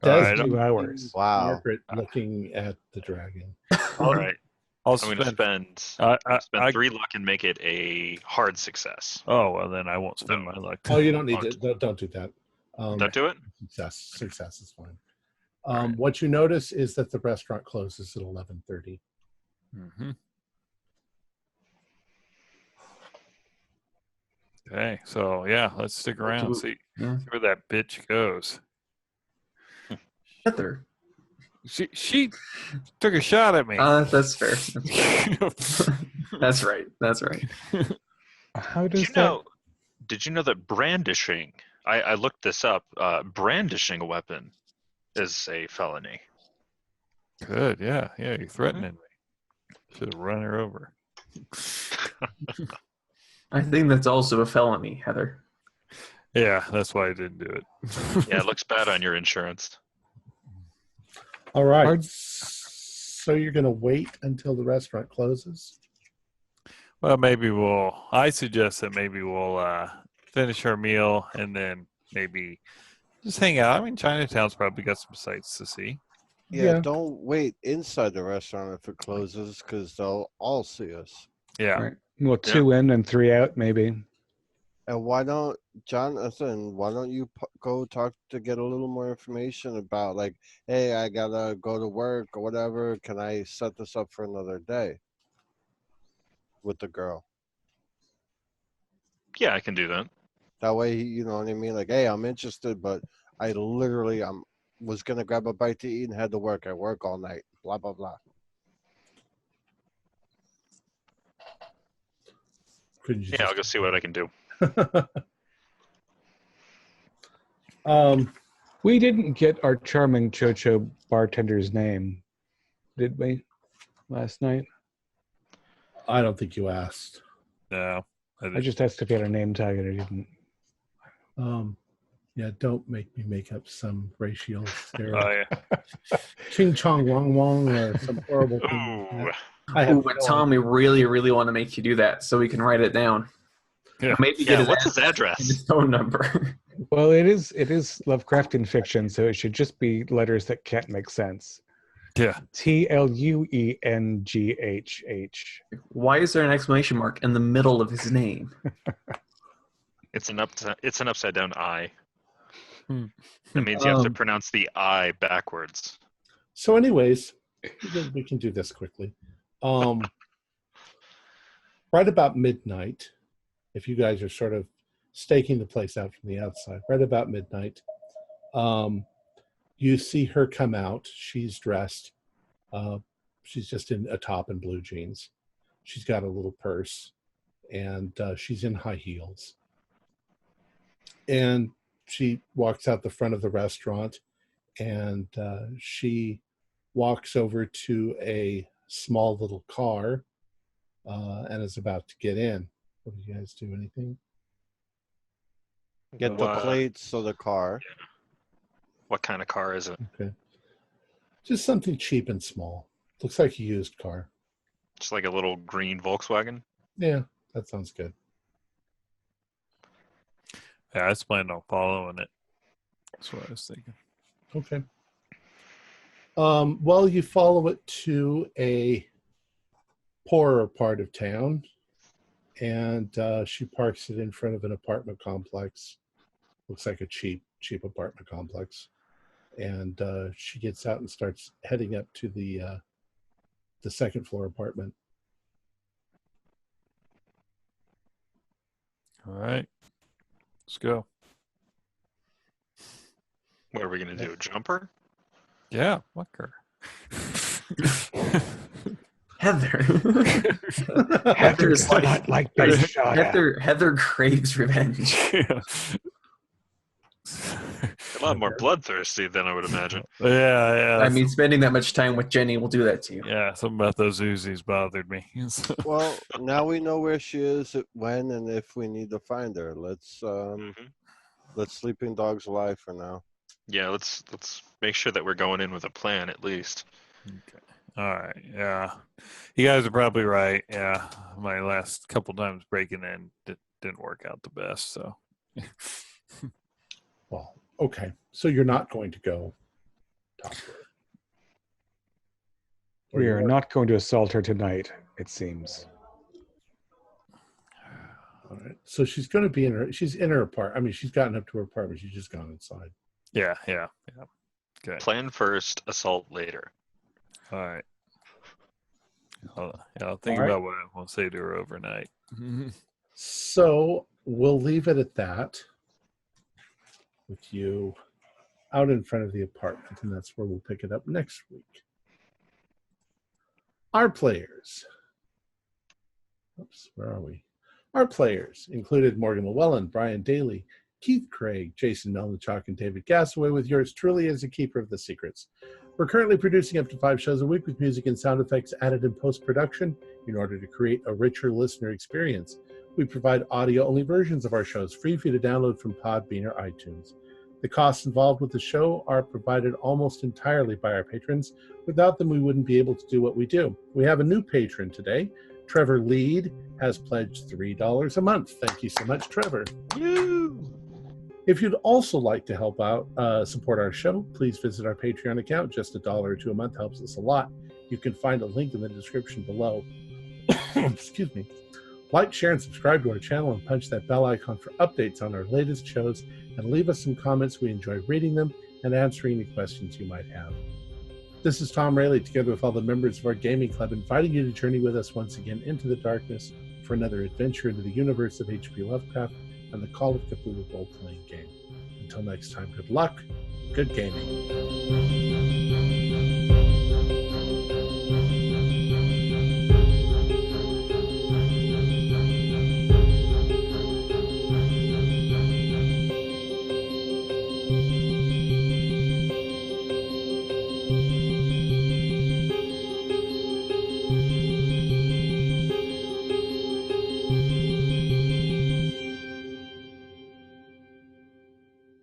All Des right. 2 sees hours. Wow. Margaret looking at the dragon. All right. I'll I'm going to spend. spend I 3 luck and make it a hard success. Oh well, then I won't spend my luck. Oh, you don't need Oh, to. Don't do that. Don't do it? Success is fine. Alright. What you notice is that the restaurant closes at 11:30. Mm-hmm. Okay, so yeah, let's stick around and see Yeah. where that bitch goes. Heather. She took a shot at me. That's fair. That's right. That's right. How Did does you that? know? Did you know that brandishing? I looked this up. Brandishing a weapon is a felony. Good, yeah, you're threatening me. Should have run her over. I think that's also a felony, Heather. Yeah, that's why I didn't do it. Yeah, it looks bad on your insurance. All right. Hard- So you're going to wait until the restaurant closes? Well, I suggest that maybe we'll finish our meal and then maybe just hang out. I mean, Chinatown's probably got some sights to see. Yeah, Yeah. don't wait inside the restaurant if it closes because they'll all see us. Yeah. Right. Well, 2 in and 3 out, maybe. And why don't, Jonathan, why don't you go talk to get a little more information about, like, hey, I got to go to work or whatever. Can I set this up for another day with the girl? Yeah, I can do that. That way, you know what I mean? Like, hey, I'm interested, but I literally was going to grab a bite to eat and had to work. I work all night, blah, blah, blah. Couldn't you Yeah, I'll go see what I can do. We didn't get our charming Chocho bartender's name, did we, last night? I don't think you asked. No. I just asked if he had a name tag and I didn't. Yeah, don't make me make up some racial Oh, stereotype. yeah. Ching Chong Wong Wong or some horrible thing. Ooh. I have Ooh, but no Tom, we really, really want to make you do that so we can write it down. Yeah. Maybe get Yeah, his what's his address? his phone number. Well, it is Lovecraftian fiction, so it should just be letters that can't make sense. Yeah. TLUENGHH. Why is there an exclamation mark in the middle of his name? It's an upside down I. Hmm. That means you have to Um, pronounce the I backwards. So, anyways, we can do this quickly. Right about midnight, if you guys are sort of staking the place out from the outside, right about midnight, you see her come out. She's dressed. She's just in a top and blue jeans. She's got a little purse, and she's in high heels. And she walks out the front of the restaurant, and she walks over to a small little car and is about to get in. What do you guys do? Anything? Get the What? plates of the car. What kind of car is it? Okay. Just something cheap and small. Looks like a used car. Just like a little green Volkswagen? Yeah, that sounds good. Yeah, I was planning on following it. That's what I was thinking. Okay. Well, you follow it to a poorer part of town, and she parks it in front of an apartment complex. Looks like a cheap apartment complex. And she gets out and starts heading up to the second floor apartment. All right. Let's go. What are we going to do? Jumper? Yeah, fuck her. Heather. Heather Heather's does not like being shot at. Heather craves revenge. Yeah. At A lot more bloodthirsty than I would imagine. Yeah. I mean, spending that much time with Jenny will do that to you. Yeah, something about those Uzis bothered me. Well, now we know where she is, when, and if we need to find her. Let's Sleeping Dogs alive for now. Yeah, let's make sure that we're going in with a plan at least. Okay. All right. Yeah. You guys are probably right. Yeah. My last couple times breaking in didn't work out the best. So. Well, okay. So you're not going to go talk to her. We are not going to assault her tonight, it seems. All right. So she's going to be she's in her apartment. I mean, she's gotten up to her apartment. She's just gone inside. Yeah. Okay. Plan first, assault later. All right. I'll think about what I will say to her overnight. So we'll leave it at that with you out in front of the apartment, and that's where we'll pick it up next week. Our players. Oops, where are we? Our players included Morgan Llewellyn, Brian Daly, Keith Craig, Jason Melnichuk, and David Gassaway, with yours truly as a keeper of the secrets. We're currently producing up to 5 shows a week with music and sound effects added in post-production in order to create a richer listener experience. We provide audio-only versions of our shows free for you to download from Podbean or iTunes. The costs involved with the show are provided almost entirely by our patrons. Without them, we wouldn't be able to do what we do. We have a new patron today. Trevor Lead has pledged $3 a month. Thank you so much, Trevor. Woo! If you'd also like to help out, support our show, please visit our Patreon account. Just $1 or $2 a month helps us a lot. You can find a link in the description below. Excuse me. Like, share, and subscribe to our channel and punch that bell icon for updates on our latest shows, and leave us some comments. We enjoy reading them and answering any questions you might have. This is Tom Rayleigh, together with all the members of our gaming club, inviting you to journey with us once again into the darkness for another adventure into the universe of H.P. Lovecraft and the Call of Cthulhu role-playing game. Until next time, good luck, good gaming.